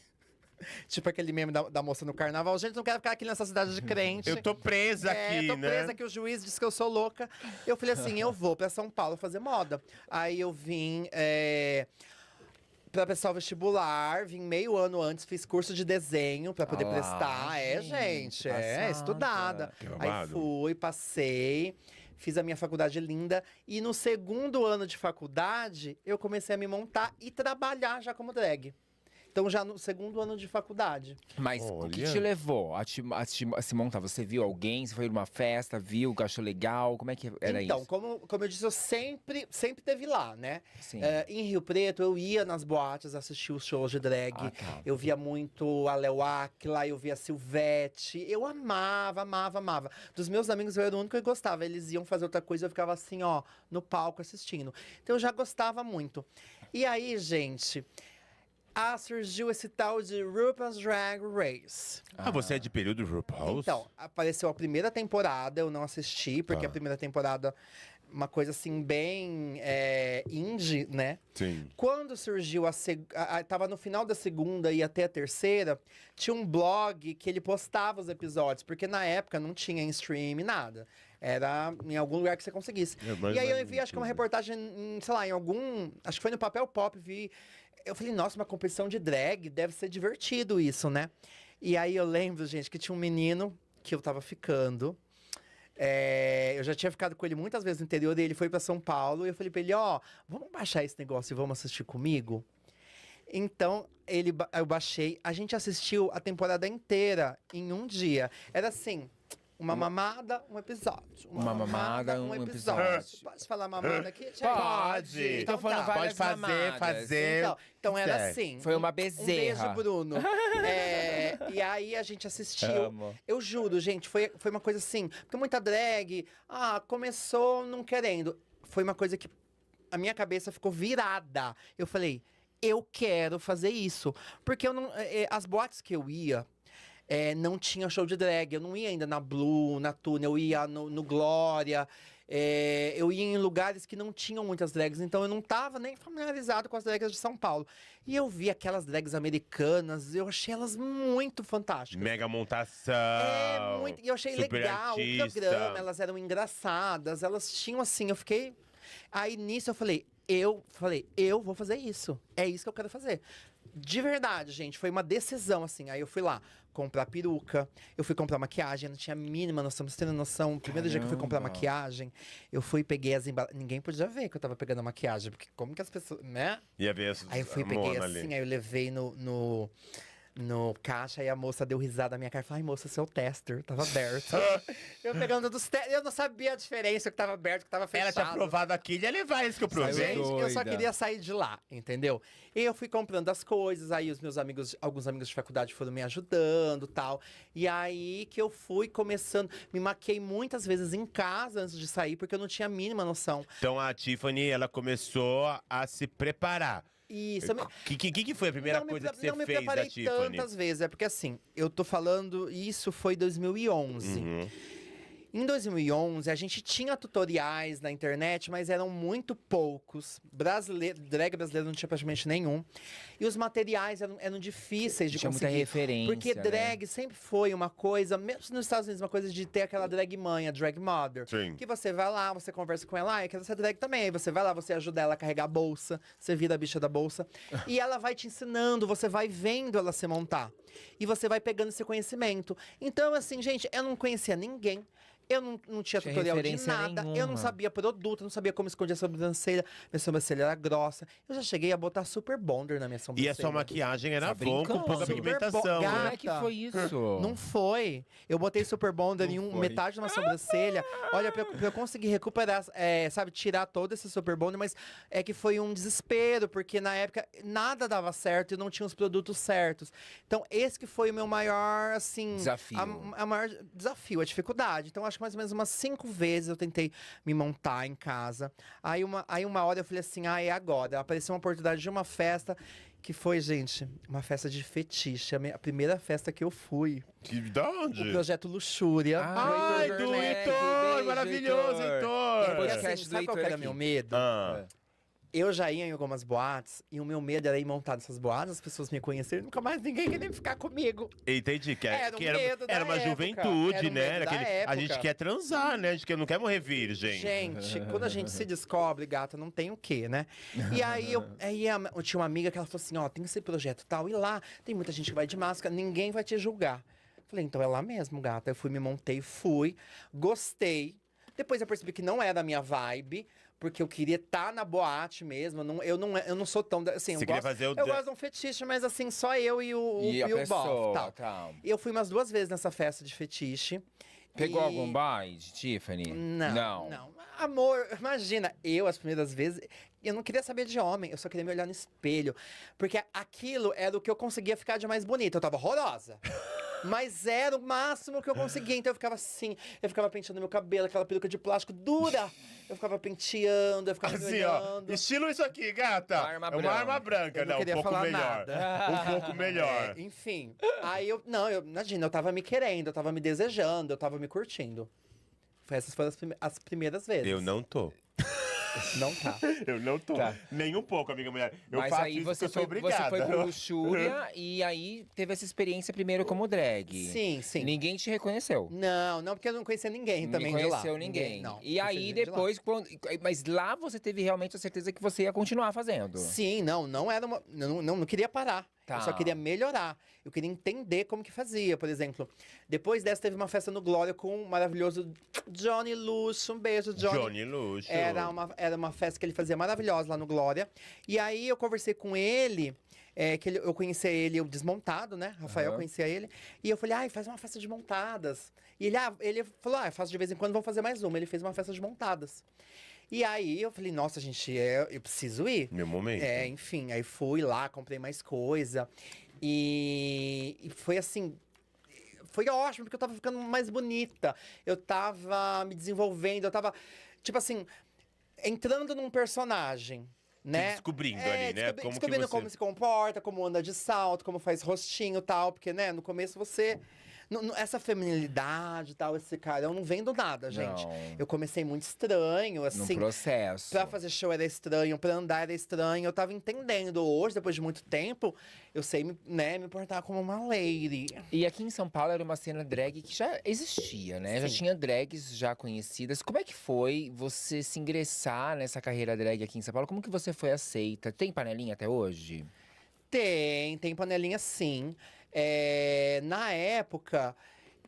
Tipo aquele meme da moça no carnaval. Gente, não quero ficar aqui nessa cidade de crente. Eu tô presa aqui, tô né? presa que o juiz disse que eu sou louca. Eu falei assim, eu vou pra São Paulo fazer moda. Aí eu vim pra prestar o vestibular, vim meio ano antes, fiz curso de desenho pra poder Ah lá, prestar. gente, Estudada. Que Aí babado. fui, passei, fiz a minha faculdade linda. E no segundo ano de faculdade, eu comecei a me montar e trabalhar já como drag. Então, já no segundo ano de faculdade. Mas o que Olha. te levou a se montar? Você viu alguém? Você foi numa festa, viu, achou legal? Como é que era Então, isso? como eu disse, eu sempre teve lá, né? Sim. Em Rio Preto, eu ia nas boates assistir os shows de drag. Ah, tá. Eu via muito a Léo Aquila, eu via a Silvete. Eu amava, amava, amava. Dos meus amigos, eu era o único que gostava. Eles iam fazer outra coisa, eu ficava assim, ó, no palco assistindo. Então, eu já gostava muito. E aí, gente... surgiu esse tal de RuPaul's Drag Race. Ah, você é de período RuPaul's? Então, apareceu a primeira temporada, eu não assisti, porque Tá. a primeira temporada, uma coisa assim, bem indie, né? Sim. Quando surgiu tava no final da segunda e até a terceira, tinha um blog que ele postava os episódios, porque na época não tinha em stream, nada. Era em algum lugar que você conseguisse. E aí eu vi, acho que uma reportagem, sei lá, acho que foi no Papel Pop, vi. Eu falei, nossa, uma competição de drag, deve ser divertido isso, né? E aí eu lembro, gente, que tinha um menino que eu tava ficando. Eu já tinha ficado com ele muitas vezes no interior, e ele foi pra São Paulo. E eu falei pra ele, vamos baixar esse negócio e vamos assistir comigo? Então, eu baixei. A gente assistiu a temporada inteira em um dia. Era assim... Uma mamada, um episódio. Uma mamada, um episódio. Pode falar mamada aqui, gente? Pode. Então Tô falando tá. várias Pode mamadas. fazer. Então era Certo. assim. Foi uma Um bezerra. beijo, Bruno. E aí a gente assistiu. Amo. Eu juro, gente, foi uma coisa assim. Porque muita drag, começou não querendo. Foi uma coisa que a minha cabeça ficou virada. Eu falei, eu quero fazer isso. Porque eu não, as boates que eu ia. Não tinha show de drag, eu não ia ainda na Blue, na Tuna, eu ia no Glória, eu ia em lugares que não tinham muitas drags, então eu não tava nem familiarizado com as drags de São Paulo. E eu vi aquelas drags americanas, eu achei elas muito fantásticas. Mega montação. E eu achei super legal artista. o programa, elas eram engraçadas, elas tinham assim, eu fiquei... Aí nisso eu falei, eu vou fazer isso, é isso que eu quero fazer. De verdade, gente, foi uma decisão, assim. Aí eu fui lá comprar peruca, eu fui comprar maquiagem, eu não tinha a mínima noção, pra você ter noção. O primeiro dia que eu fui comprar Caramba. maquiagem, eu fui e peguei as embalagens. Ninguém podia ver que eu tava pegando a maquiagem, porque como que as pessoas, né? Ia ver as, Aí eu fui e a peguei Mona assim, ali. aí eu levei no caixa, e a moça deu risada na minha cara. Falei, ai, moça, seu tester tava aberto. Eu pegando dos testes, eu não sabia a diferença, o que tava aberto, o que tava fechado. Ela tinha provado aquilo, ia levar isso que eu provei. Saiu Gente, eu só doida. queria sair de lá, entendeu? E eu fui comprando as coisas, aí os meus amigos, alguns amigos de faculdade foram me ajudando, tal. E aí que eu fui começando, me maquiei muitas vezes em casa antes de sair, porque eu não tinha a mínima noção. Então a Tiffany, ela começou a se preparar. Isso, eu me- O que foi a primeira não me coisa pre- que você não me fez preparei da Tiffany? tantas vezes, é porque assim, eu tô falando, isso foi 2011. Uhum. Em 2011, a gente tinha tutoriais na internet, mas eram muito poucos. Drag brasileiro não tinha praticamente nenhum. E os materiais eram difíceis de Tinha muita conseguir. referência, Porque né? drag sempre foi uma coisa, mesmo nos Estados Unidos, uma coisa de ter aquela drag mãe, a drag mother. Sim. Que você vai lá, você conversa com ela, eu quero ser drag também. Aí você vai lá, você ajuda ela a carregar a bolsa, você vira a bicha da bolsa. E ela vai te ensinando, você vai vendo ela se montar. E você vai pegando esse conhecimento. Então, assim, gente, eu não conhecia ninguém. Eu não tinha Tinha tutorial de referência nada. Eu nenhuma. não sabia produto, eu não sabia como esconder a sobrancelha. Minha sobrancelha era grossa. Eu já cheguei a botar super bonder na minha E sobrancelha. a sua maquiagem era Tá Avon com brincando? pouca Super pigmentação, bom- né? Como é que foi isso? Não foi. Eu botei super bonder Não em foi. metade de uma sobrancelha. Olha, pra eu conseguir recuperar, sabe, tirar todo esse super bonder, mas é que foi um desespero, porque na época nada dava certo e não tinha os produtos certos. Então, esse que foi o meu maior, assim... Desafio. A maior desafio, a dificuldade. Então, acho que mais ou menos umas 5 vezes eu tentei me montar em casa. Aí uma hora eu falei assim, é agora. Apareceu uma oportunidade de uma festa, que foi, gente, uma festa de fetiche. A primeira festa que eu fui. Que da onde? O Projeto Luxúria. Ai, Heitor do Werneck, Heitor! beijo, Maravilhoso, Heitor. Heitor! Tem Porque, podcast assim, do sabe qual que Heitor era aqui. meu medo? Ah. Eu já ia em algumas boates e o meu medo era ir montar nessas boates, as pessoas me conhecerem, nunca mais ninguém queria ficar comigo. Entendi, Era um que era, medo da era uma época. juventude, Era um né? medo da A época. gente quer transar, né? A gente não quer morrer virgem. Gente, quando a gente se descobre, gata, não tem o quê, né? E aí eu tinha uma amiga que ela falou assim: ó, tem esse projeto tal, e lá tem muita gente que vai de máscara, ninguém vai te julgar. Falei, então é lá mesmo, gata. Eu fui, me montei, fui, gostei. Depois eu percebi que não era a minha vibe. Porque eu queria estar na boate mesmo. Eu não sou tão. Assim, Você eu queria gosto, fazer o eu gosto de um fetiche, mas assim, só eu e o E a o pessoa, Bob, tal. tal. Eu fui umas 2 vezes nessa festa de fetiche. Pegou e- algum bite, Tiffany? Não. Amor, imagina, as primeiras vezes, eu não queria saber de homem, eu só queria me olhar no espelho. Porque aquilo era o que eu conseguia ficar de mais bonita. Eu tava horrorosa. Mas era o máximo que eu conseguia. Então eu ficava assim, eu ficava penteando meu cabelo, aquela peruca de plástico dura. Eu ficava penteando, eu ficava me Assim, ó. olhando. Estilo isso aqui, gata. Uma arma é uma branca. arma branca, Eu não um queria pouco falar melhor. nada. Um pouco melhor. Enfim, aí imagina, eu tava me querendo, eu tava me desejando, eu tava me curtindo. Essas foram as primeiras vezes. Eu não tô. Não tá. Eu não tô. Tá. Nem um pouco, amiga mulher. Eu Mas faço aí isso você porque eu sou foi obrigada. pro Luxúria e aí teve essa experiência primeiro como drag. Sim. Ninguém te reconheceu. Não, porque eu não conhecia ninguém também de lá. conheceu ninguém. Não. E conheci aí ninguém de lá. depois, mas lá você teve realmente a certeza que você ia continuar fazendo. Sim, não era uma. Não queria parar. Tá. Eu só queria melhorar. Eu queria entender como que fazia. Por exemplo, depois dessa teve uma festa no Glória com o maravilhoso Johnny Luxo. Um beijo, Johnny. Johnny Luxo. Era uma festa que ele fazia maravilhosa lá no Glória. E aí eu conversei com ele. Eu conhecia ele, eu desmontado, né? Rafael Aham. conhecia ele. E eu falei, faz uma festa de montadas. E ele falou, eu faço de vez em quando, vamos fazer mais uma. Ele fez uma festa de montadas. E aí eu falei, nossa, gente, eu preciso ir. Meu momento. Enfim, aí fui lá, comprei mais coisa. E foi assim. Foi ótimo, porque eu tava ficando mais bonita. Eu tava me desenvolvendo, eu tava, tipo assim, entrando num personagem. Né? descobrindo ali, né? Como que Descobrindo você- como se comporta, como anda de salto, como faz rostinho e tal. Porque, né, no começo você. Essa feminilidade e tal, esse carão não vem do nada, gente. Não. Eu comecei muito estranho, Num assim. processo. Pra fazer show era estranho, pra andar era estranho. Eu tava entendendo. Hoje, depois de muito tempo, eu sei me portar como uma lady. E aqui em São Paulo era uma cena drag que já existia, né? Já Sim. tinha drags já conhecidas. Como é que foi você se ingressar nessa carreira drag aqui em São Paulo? Como que você foi aceita? Tem panelinha até hoje? Tem panelinha sim. Na época,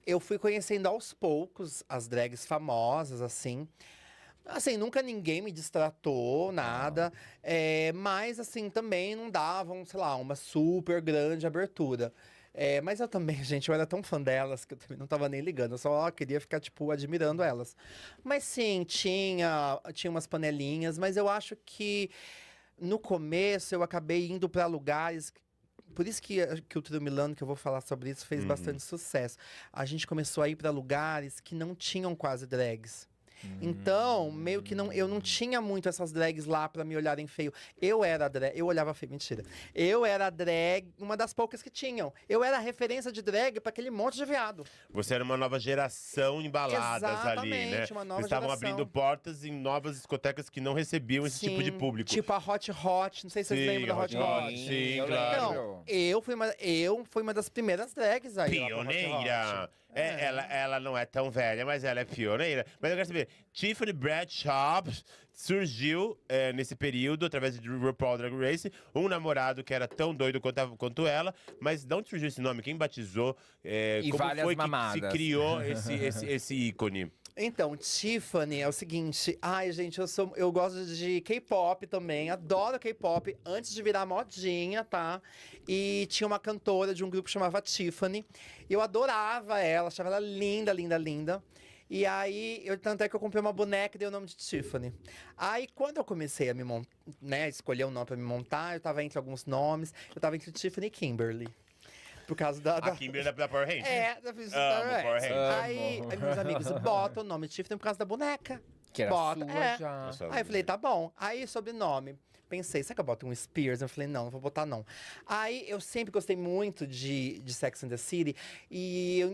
eu fui conhecendo aos poucos as drags famosas, assim. Assim, nunca ninguém me destratou, nada. Mas, assim, também não davam, sei lá, uma super grande abertura. Mas eu também, gente, eu era tão fã delas que eu também não tava nem ligando. Eu só queria ficar, tipo, admirando elas. Mas sim, tinha umas panelinhas. Mas eu acho que, no começo, eu acabei indo pra lugares... Por isso que o Trio Milano, que eu vou falar sobre isso, fez bastante sucesso. A gente começou a ir pra lugares que não tinham quase drags. Então, meio que eu não tinha muito essas drags lá pra me olharem feio. Eu era drag, eu olhava feio, mentira. Eu era drag, uma das poucas que tinham. Eu era a referência de drag pra aquele monte de viado. Você era uma nova geração em baladas ali, né? Exatamente, uma nova Vocês estavam geração. abrindo portas em novas discotecas que não recebiam esse tipo de Sim, público. Tipo a Hot Hot, não sei se vocês Sim, lembram da Hot Hot. Sim, eu claro. lembro. Então, eu fui uma das primeiras drags aí. lá pra Hot Pioneira! Hot. Ela não é tão velha, mas ela é pioneira. Mas eu quero saber, Tiffany Bradshaw surgiu nesse período, através de RuPaul Drag Race, um namorado que era tão doido quanto ela. Mas de onde surgiu esse nome? Quem batizou? E Como várias foi que se mamadas. criou esse ícone? Então, Tiffany é o seguinte. Ai, gente, eu gosto de K-pop também. Adoro K-pop. Antes de virar modinha, tá? E tinha uma cantora de um grupo que chamava Tiffany. Eu adorava ela, achava ela linda, linda, linda. E aí, tanto é que eu comprei uma boneca e dei o nome de Tiffany. Aí, quando eu comecei a escolher um nome pra me montar, eu tava entre alguns nomes. Eu tava entre Tiffany e Kimberly. Por causa da... A Kimberly da Power Rangers. É, da Princess Amo Diaries. Power Rangers. Aí meus amigos botam o nome Tiffany por causa da boneca. Que era Bota, sua é. já. Aí eu falei, tá bom. Aí, sobrenome. Pensei, será que eu boto um Spears? Eu falei, não vou botar não. Aí, eu sempre gostei muito de Sex and the City.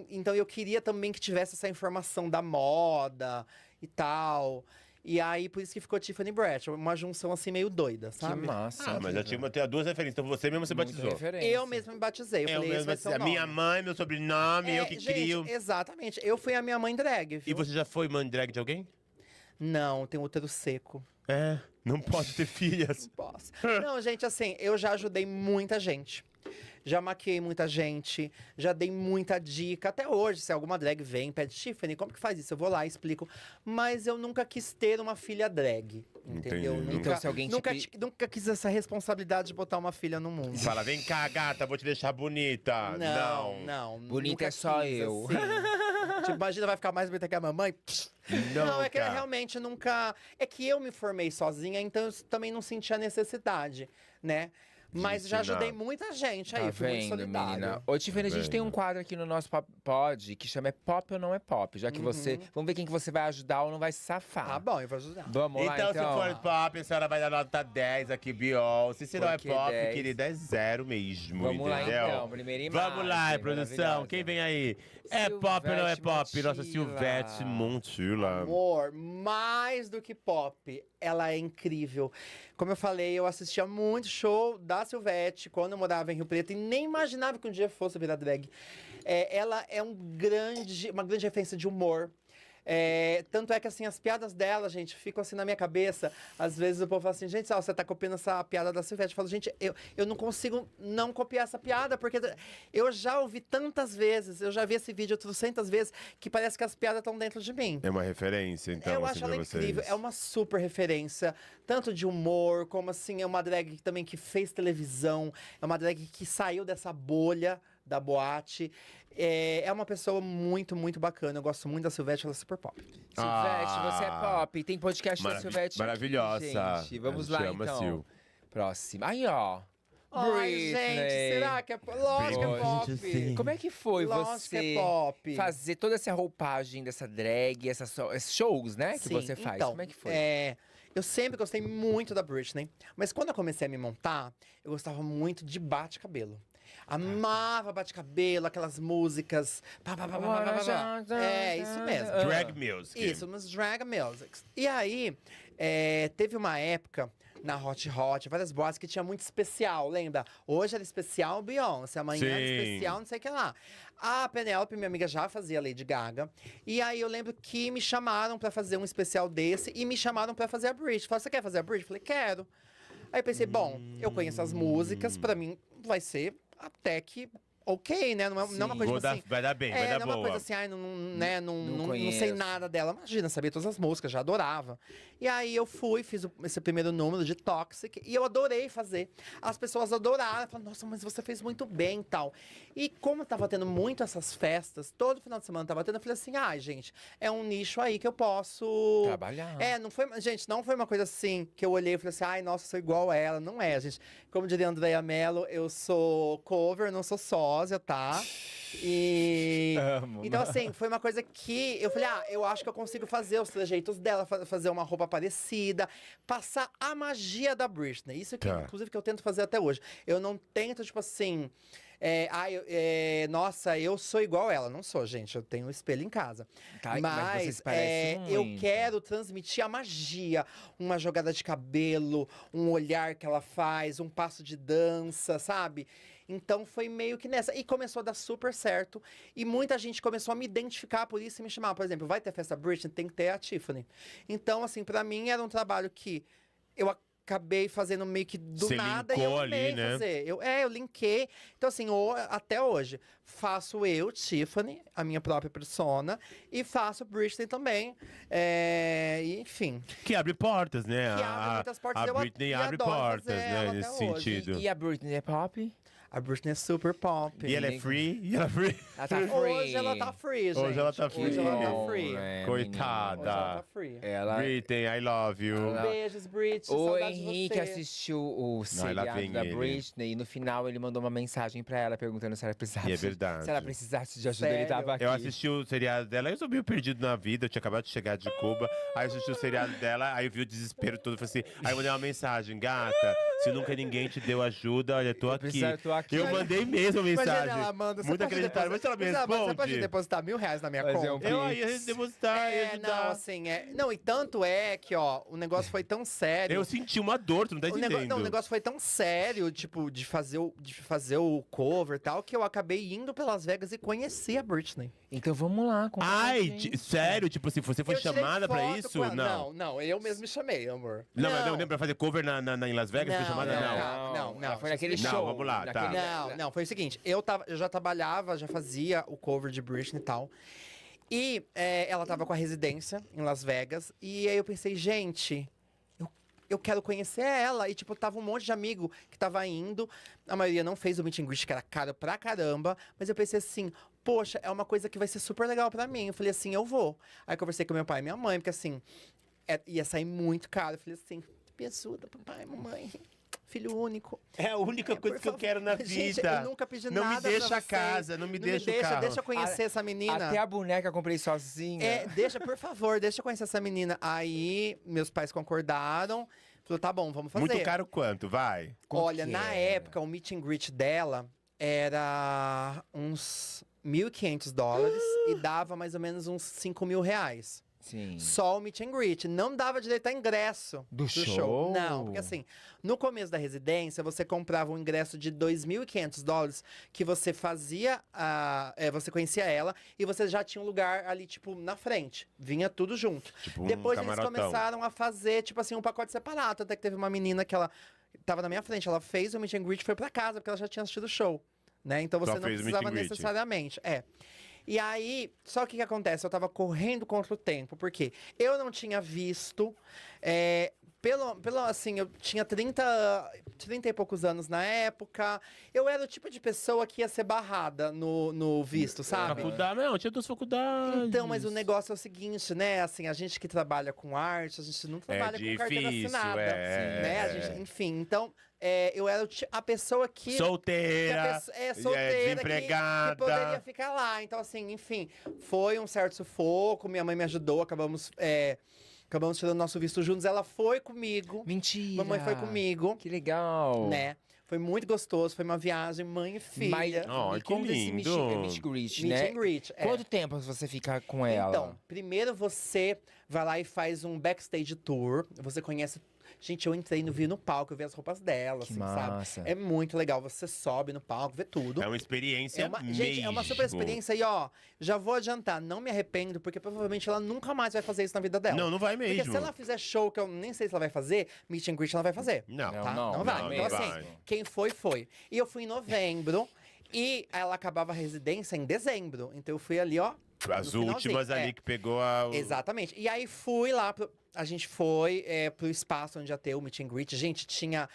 Então, eu queria também que tivesse essa informação da moda e tal. E aí, por isso que ficou Tiffany Bradshaw. Uma junção, assim, meio doida, Que sabe? massa. Mas já tinha duas referências. Então você mesmo se Muita batizou. referência. Eu mesma me batizei. Eu Eu falei, esse mesmo, vai ser o a nome. minha mãe, meu sobrenome, eu que gente, crio. exatamente. Eu fui a minha mãe drag, viu? E você já foi mãe drag de alguém? Não, tem útero seco. É, não pode ter filhas. Posso. Não, gente, assim, eu já ajudei muita gente. Já maquiei muita gente, já dei muita dica. Até hoje, se alguma drag vem, pede, Tiffany, como que faz isso? Eu vou lá e explico. Mas eu nunca quis ter uma filha drag, entendeu? Entendi. Nunca, Então, se alguém te nunca, pe- nunca quis essa responsabilidade de botar uma filha no mundo. Fala, vem cá, gata, vou te deixar bonita. Não. Bonita nunca é só quis, eu. assim. Tipo, imagina, vai ficar mais bonita que a mamãe? Não, é que eu Nunca. realmente nunca... É que eu me formei sozinha, então eu também não sentia necessidade, né? Mas já ensinar. ajudei muita gente aí, Tá fui muito vendo, solidário. menina? Ô, Tiffany, a gente tem um quadro aqui no nosso pod que chama É Pop ou Não É Pop? Já que você... Vamos ver quem que você vai ajudar ou não vai se safar. Tá bom, eu vou ajudar. Vamos lá, Então, então. se for pop, a senhora vai dar nota 10 aqui, Beyoncé. Se não é Por que pop, 10? querida, é zero mesmo, Vamos lá, entendeu? então. Primeira imagem. Vamos lá, produção. maravilhosa. Quem vem aí? É pop ou não é Silvete pop? Nossa, Montilla. Silvete Montilla. Amor, mais do que pop, ela é incrível. Como eu falei, eu assistia muito show da Silvete quando eu morava em Rio Preto e nem imaginava que um dia fosse virar drag. Ela é uma grande referência de humor. Tanto é que, assim, as piadas dela, gente, ficam assim na minha cabeça. Às vezes o povo fala assim, gente, você tá copiando essa piada da Silvete. Eu falo, gente, eu não consigo não copiar essa piada, porque eu já ouvi tantas vezes, eu já vi esse vídeo 300 vezes, que parece que as piadas estão dentro de mim. É uma referência, então, Eu assim, acho pra ela vocês. incrível, é uma super referência, tanto de humor, como assim, é uma drag também que fez televisão, é uma drag que saiu dessa bolha da boate. É uma pessoa muito, muito bacana. Eu gosto muito da Silvete, ela é super pop. Silvete, você é pop. Tem podcast da Silvete maravilhosa. aqui, gente. Vamos A gente lá, ama, então. Sil. Próximo. Aí, ó. Ai, Britney. gente, será que é pop? Lógico que é Gente, pop. sim. Como é que foi Lógico você que é pop. fazer toda essa roupagem dessa drag, esses shows, né, que Sim, você faz? então, Como é que foi? Eu sempre gostei muito da Britney, mas quando eu comecei a me montar, eu gostava muito de bate-cabelo. Amava bate-cabelo, aquelas músicas. Pá, pá, pá, pá, pá, pá, pá. É, isso mesmo. Drag music. Isso, umas drag musics. E aí, teve uma época na Hot Hot, várias boates que tinha muito especial, lembra? Hoje era especial Beyoncé, amanhã era Sim. especial não sei o que lá. A Penélope, minha amiga, já fazia Lady Gaga. E aí eu lembro que me chamaram pra fazer um especial desse e me chamaram pra fazer a Britney. Falaram, você quer fazer a Britney? Eu falei, quero. Aí eu pensei, bom, eu conheço as músicas, pra mim vai ser até que ok, né? Não é uma coisa tipo assim. Vai dar bem, vai dar não é uma boa. coisa assim, ai, não sei conheço. nada dela. Imagina, sabia todas as músicas, já adorava. E aí eu fui, fiz esse primeiro número de Toxic e eu adorei fazer. As pessoas adoraram, falaram, nossa, mas você fez muito bem e tal. E como tava tendo muito essas festas, todo final de semana tava tendo, eu falei assim, ai, gente, é um nicho aí que eu posso Trabalhar. não foi, gente, não foi uma coisa assim que eu olhei e falei assim, ai, nossa, sou igual a ela. Não é, gente. Como diria a Andrea Mello, eu sou cover, não sou sósia, tá? E. Amo, Então, assim, foi uma coisa que eu falei, eu acho que eu consigo fazer os trejeitos dela, fazer uma roupa parecida, passar a magia da Britney. Isso que, Tá. inclusive, que eu tento fazer até hoje. Eu não tento, tipo assim. Nossa, eu sou igual ela. Não sou, gente. Eu tenho um espelho em casa. Tá, mas você se parece eu muito. quero transmitir a magia. Uma jogada de cabelo, um olhar que ela faz, um passo de dança, sabe? Então foi meio que nessa. E começou a dar super certo. E muita gente começou a me identificar por isso e me chamar. Por exemplo, vai ter festa Britney, tem que ter a Tiffany. Então, assim, pra mim era um trabalho que eu acabei fazendo meio que do Você nada e eu linkou amei ali, né? fazer. Eu linkei. Então, assim, até hoje, faço eu, Tiffany, a minha própria persona, e faço Britney também. E, enfim. Que abre portas, né? Que abre muitas portas. A Eu Britney e abre adoro portas, fazer ela né? até Nesse hoje. sentido. E a Britney é pop? A Britney é super pop. E ela é free? E ela é free? Ela tá free. Hoje ela tá free, gente. Hoje ela tá free. Hoje ela tá free. É, Coitada. Hoje ela tá free. Ela... Britney, I love you. Ela- Beijos, Britney. O saudade de Henrique você. assistiu o lá seriado vem da ele. Britney e no final ele mandou uma mensagem pra ela perguntando se ela precisasse. E é verdade. Se ela precisasse de ajuda, ele Sério? tava aqui. Eu assisti o seriado dela, eu sou meio perdido na vida, eu tinha acabado de chegar de Cuba. Aí eu assisti o seriado dela, aí eu vi o desespero todo, falei assim, aí eu mandei uma mensagem, gata, se nunca ninguém te deu ajuda, olha, tô aqui. Eu tô aqui. Eu mandei mesmo a Imagina, mensagem. ela manda, Muito acreditável, mas se ela me Você pode responde. depositar R$1.000 na minha Fazer um conta? Eu ia depositar, ia ajudar. Não, assim, Não, e tanto é que, ó, o negócio foi tão sério. Eu senti uma dor, tu não tá O entendendo. negócio, não, o negócio foi tão sério, tipo, de fazer o cover e tal, que eu acabei indo pra Las Vegas e conheci a Britney. Então vamos lá. conta pra Ai, gente. sério? Tipo, se você foi Eu tirei chamada pra foto isso? com ela. Não. Não, eu mesmo me chamei, amor. Não, mas não lembra pra fazer cover em Las Vegas? Foi chamada? Não. Não. Ela foi naquele Não, show. vamos lá, tá. Não, foi o seguinte, eu já trabalhava, já fazia o cover de Britney e tal. E ela tava com a residência em Las Vegas. E aí eu pensei, gente, eu quero conhecer ela. E, tipo, tava um monte de amigo que tava indo. A maioria não fez o meet and greet, que era caro pra caramba. Mas eu pensei assim, poxa, é uma coisa que vai ser super legal pra mim. Eu falei assim, eu vou. Aí eu conversei com meu pai e minha mãe, porque assim, ia sair muito caro. Eu falei assim, me ajuda, papai, mamãe. Filho único. É a única coisa por que eu favor. quero na Gente, vida. eu nunca pedi Não nada me deixa pra a vocês. casa, não me deixa o carro. Deixa eu conhecer essa menina. Até a boneca eu comprei sozinha. Deixa, por favor, deixa eu conhecer essa menina. Aí, meus pais concordaram. Falou, tá bom, vamos fazer. Muito caro quanto? Vai. Olha, que na é? época, o meet and greet dela era uns $1.500 e dava mais ou menos uns R$5.000. Sim. Só o meet and greet. Não dava direito a ingresso Do show? Não, porque assim, no começo da residência, você comprava um ingresso de $2.500 que você fazia, você conhecia ela e você já tinha um lugar ali, tipo, na frente. Vinha tudo junto. Tipo Depois eles camarotão. começaram a fazer, tipo assim, um pacote separado. Até que teve uma menina que ela tava na minha frente, ela fez o meet and greet e foi pra casa, porque ela já tinha assistido o show. Né? Então você Só não fez o meet precisava and greet. necessariamente. E aí, só que o que acontece? Eu tava correndo contra o tempo, porque eu não tinha visto. Assim, eu tinha 30 e poucos anos na época. Eu era o tipo de pessoa que ia ser barrada no visto, sabe? Faculdade, não, tinha duas faculdades. Então, mas o negócio é o seguinte, né? Assim, a gente que trabalha com arte, a gente não trabalha com carteira difícil, assinada. Né? A gente, enfim, então, eu era a pessoa que. Solteira, Solteira, desempregada. que poderia ficar lá. Então, assim, enfim, foi um certo sufoco. Minha mãe me ajudou, acabamos tirando nosso visto juntos. Ela foi comigo. Mentira. Mamãe foi comigo, Que legal. né? Foi muito gostoso, foi uma viagem mãe e filha. Mas Oh, me que conta desse lindo. meet and greet, Meet né? and greet, Quanto tempo você fica com ela? Então, primeiro você vai lá e faz um backstage tour. Você conhece. Gente, eu entrei vi no palco, eu vi as roupas dela, Que assim, massa. sabe? É muito legal. Você sobe no palco, vê tudo. É uma experiência Gente, é uma super experiência. E ó, já vou adiantar, não me arrependo, porque provavelmente ela nunca mais vai fazer isso na vida dela. Não vai Porque mesmo. se ela fizer show, que eu nem sei se ela vai fazer, meet and greet ela vai fazer. Não. Tá? Não, vai. não, Então, não assim, vai. quem foi, foi. E eu fui em novembro, e ela acabava a residência em dezembro. Então eu fui ali, ó. As no últimas finalzinho. ali que pegou a... Exatamente. E aí fui lá, a gente foi pro espaço onde ia ter o meet and greet. Gente, tinha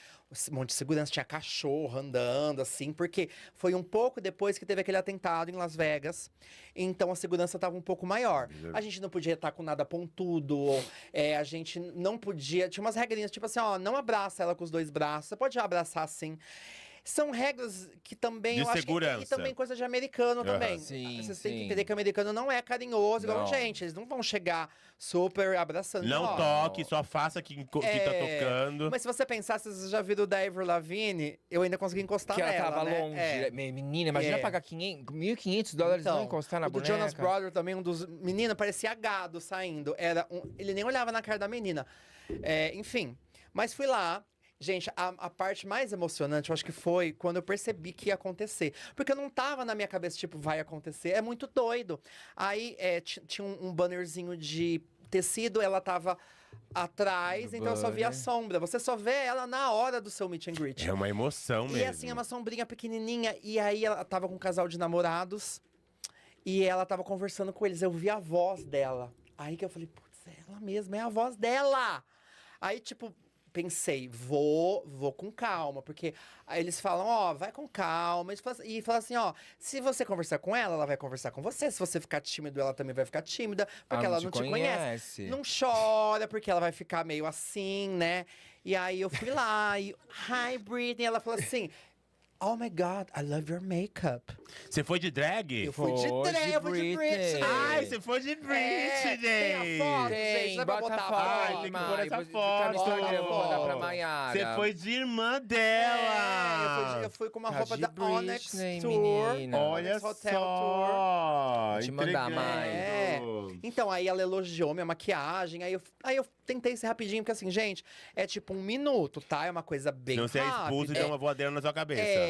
um monte de segurança, tinha cachorro andando, assim, porque foi um pouco depois que teve aquele atentado em Las Vegas. Então a segurança tava um pouco maior. A gente não podia estar com nada pontudo, a gente não podia. Tinha umas regrinhas, tipo assim, ó, não abraça ela com os dois braços, você pode abraçar assim. São regras que também, De eu acho que... segurança. E também coisa de americano também. Sim, Vocês têm que sim. entender que o americano não é carinhoso igual a Não. gente. Eles não vão chegar super abraçando. Não ó. toque, só faça quem tá tocando. Mas se você pensar, se você já viu da Avril Lavigne, eu ainda consegui encostar Que ela nela, tava né? longe. É. Menina, imagina É. pagar $1.500 e não encostar na o do boneca. Jonas Brothers também, um dos... Menina, parecia gado saindo. Ele nem olhava na cara da menina. Enfim, mas fui lá. Gente, a parte mais emocionante, eu acho que foi quando eu percebi que ia acontecer. Porque eu não tava na minha cabeça, tipo, vai acontecer. É muito doido. Aí, tinha um bannerzinho de tecido, ela tava atrás, então eu só via a sombra. Você só vê ela na hora do seu meet and greet. É uma emoção mesmo. E assim, é uma sombrinha pequenininha. E aí, ela tava com um casal de namorados. E ela tava conversando com eles. Eu vi a voz dela. Aí que eu falei, putz, é ela mesma, é a voz dela! Aí, tipo... pensei, vou com calma, porque aí eles falam, ó, vai com calma, e fala assim, ó, se você conversar com ela vai conversar com você, se você ficar tímido, ela também vai ficar tímida, porque ela não te conhece. Não chora, porque ela vai ficar meio assim, né? E aí eu fui lá, e, hi, Britney, ela falou assim, oh my God, I love your makeup. Você foi de drag? Eu fui de drag, eu fui de Britney. Ai, você foi de Britney! Tem a foto, gente, dá pra bota botar a a foto. foto. Tem que pôr essa Tá no foto. Instagram, vou mandar pra Maiara. Você foi de irmã dela! Eu fui com uma Tá roupa de da Onyx Britney, Tour. menina. Olha Onyx Hotel Tour. só! Vou te mandar Entregando. mais. Então, aí ela elogiou minha maquiagem, aí eu tentei ser rapidinho, porque assim, gente, é tipo 1 minuto, tá? É uma coisa bem Não, você é rápida. expulso e dá uma voadeira na sua cabeça.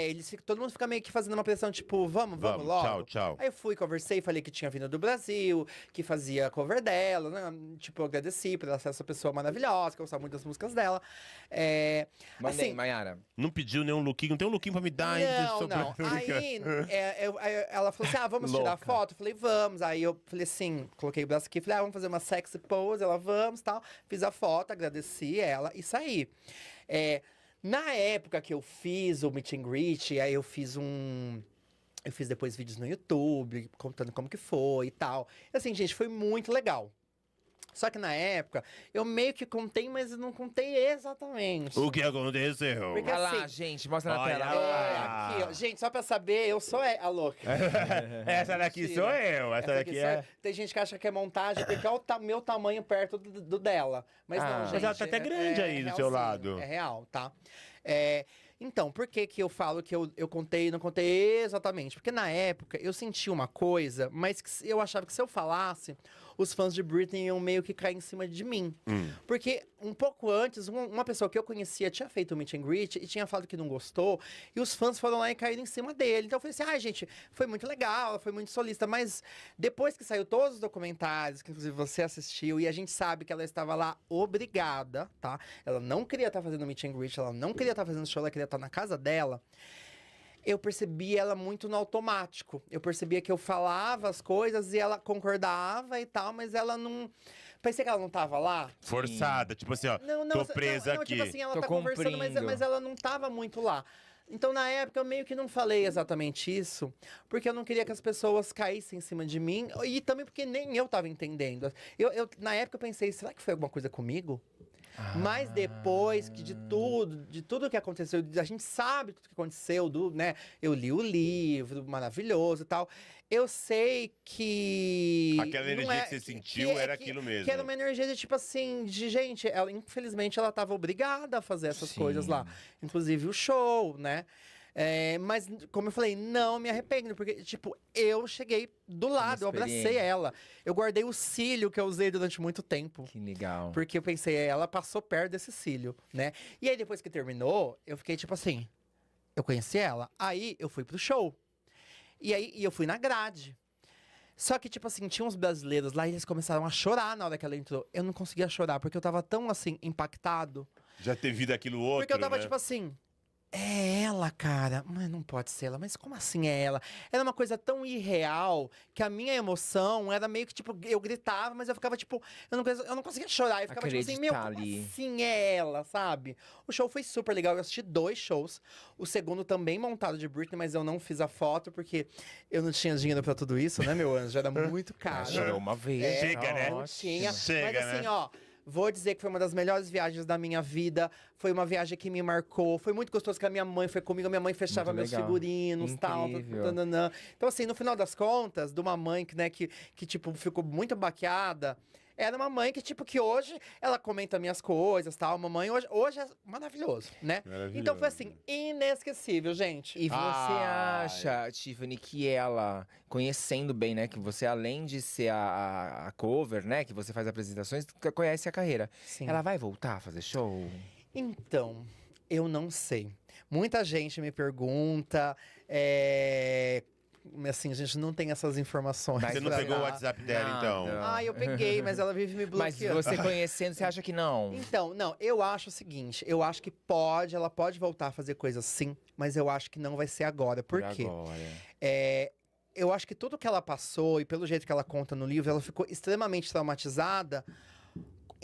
Todo mundo fica meio que fazendo uma pressão, tipo, vamos Vamos, logo. tchau, tchau. Aí eu fui, conversei, falei que tinha vindo do Brasil, que fazia cover dela, né? Tipo, eu agradeci por ela ser essa pessoa maravilhosa, que eu gostava muito das músicas dela. Mandei, Assim, Maiara. Não pediu nenhum lookinho, não tem um lookinho pra me dar ainda? não. Aí, ela falou assim, vamos tirar Louca. foto? Eu falei, vamos. Aí eu falei assim, coloquei o braço aqui, falei, vamos fazer uma sexy pose. Ela, vamos, tal. Fiz a foto, agradeci ela e saí. Na época que eu fiz o meet and greet, aí eu fiz depois vídeos no YouTube, contando como que foi e tal. E assim, gente, foi muito legal. Só que na época, eu meio que contei, mas eu não contei exatamente. O que aconteceu? Porque Olha lá, assim, gente, mostra na olha tela. lá. aqui, ó. Gente, só pra saber, eu sou a louca. Essa daqui Mentira. sou eu, essa daqui é... Tem gente que acha que é montagem, porque é o meu tamanho perto do dela. Mas não, gente. Mas ela tá até grande aí do seu realzinho, lado. É real, tá? Então, por que que eu falo que eu contei e não contei exatamente? Porque na época eu senti uma coisa, mas que eu achava que se eu falasse, os fãs de Britney iam meio que cair em cima de mim. Porque um pouco antes, uma pessoa que eu conhecia tinha feito o meet and greet e tinha falado que não gostou, e os fãs foram lá e caíram em cima dele. Então eu falei assim, ai gente, foi muito legal, ela foi muito solista, mas depois que saiu todos os documentários, que inclusive você assistiu, e a gente sabe que ela estava lá obrigada, tá? Ela não queria estar fazendo meet and greet, ela não queria estar fazendo show, ela queria estar na casa dela. Eu percebi ela muito no automático. Eu percebia que eu falava as coisas e ela concordava e tal, mas ela não... Parecia que ela não tava lá. Forçada, tipo assim, ó, tô presa não, aqui. tipo assim, ela Tô tá conversando, mas cumprindo. ela não tava muito lá. Então, na época, eu meio que não falei exatamente isso, porque eu não queria que as pessoas caíssem em cima de mim, e também porque nem eu tava entendendo. Na época, eu pensei, será que foi alguma coisa comigo? Mas depois que de tudo que aconteceu, a gente sabe tudo que aconteceu, né? Eu li o livro, maravilhoso e tal. Eu sei que... Aquela energia que você sentiu era aquilo mesmo. Que era uma energia de tipo assim, de gente, infelizmente ela tava obrigada a fazer essas coisas lá. Inclusive o show, né? Mas, como eu falei, não me arrependo, porque, tipo, eu cheguei do lado, eu abracei ela. Eu guardei o cílio que eu usei durante muito tempo. Que legal. Porque eu pensei, ela passou perto desse cílio, né? E aí, depois que terminou, eu fiquei tipo assim, eu conheci ela. Aí, eu fui pro show. E aí, eu fui na grade. Só que, tipo assim, tinha uns brasileiros lá e eles começaram a chorar na hora que ela entrou. Eu não conseguia chorar, porque eu tava tão, assim, impactado. Já ter vindo aquilo outro, Porque eu tava, né? tipo assim... É ela, cara. Mas não pode ser ela. Mas como assim é ela? Era uma coisa tão irreal que a minha emoção era meio que, tipo, eu gritava, mas eu ficava, tipo, eu não conseguia chorar. Eu ficava, tipo assim, meu, como assim é ela, sabe? O show foi super legal. Eu assisti 2 shows. O segundo também montado de Britney, mas eu não fiz a foto porque eu não tinha dinheiro pra tudo isso, né, meu anjo? Era muito caro. Chorou uma vez. Chega, né? Não tinha. Chega, mas assim, né? ó. Vou dizer que foi uma das melhores viagens da minha vida. Foi uma viagem que me marcou. Foi muito gostoso que a minha mãe foi comigo. A minha mãe fechava Muito meus legal. figurinos e tal. Incrível. Tananã. Então, assim, no final das contas, de uma mãe que, né, que tipo, ficou muito baqueada. Era uma mãe que, tipo, que hoje ela comenta minhas coisas e tal. Mamãe hoje é maravilhoso, né? Maravilhoso. Então foi assim, inesquecível, gente. E você acha, Tiffany, que ela, conhecendo bem, né? Que você, além de ser a cover, né? Que você faz apresentações, conhece a carreira. Sim. Ela vai voltar a fazer show? Então, eu não sei. Muita gente me pergunta. Assim, a gente não tem essas informações. Mas Você não pra pegou o dar. WhatsApp dela, então? Nada. Eu peguei, mas ela vive me Mas bloqueando. você conhecendo, você acha que não? Então, não, eu acho o seguinte, eu acho que ela pode voltar a fazer coisas sim, mas eu acho que não vai ser agora. Por quê? Agora. Eu acho que tudo que ela passou, e pelo jeito que ela conta no livro, ela ficou extremamente traumatizada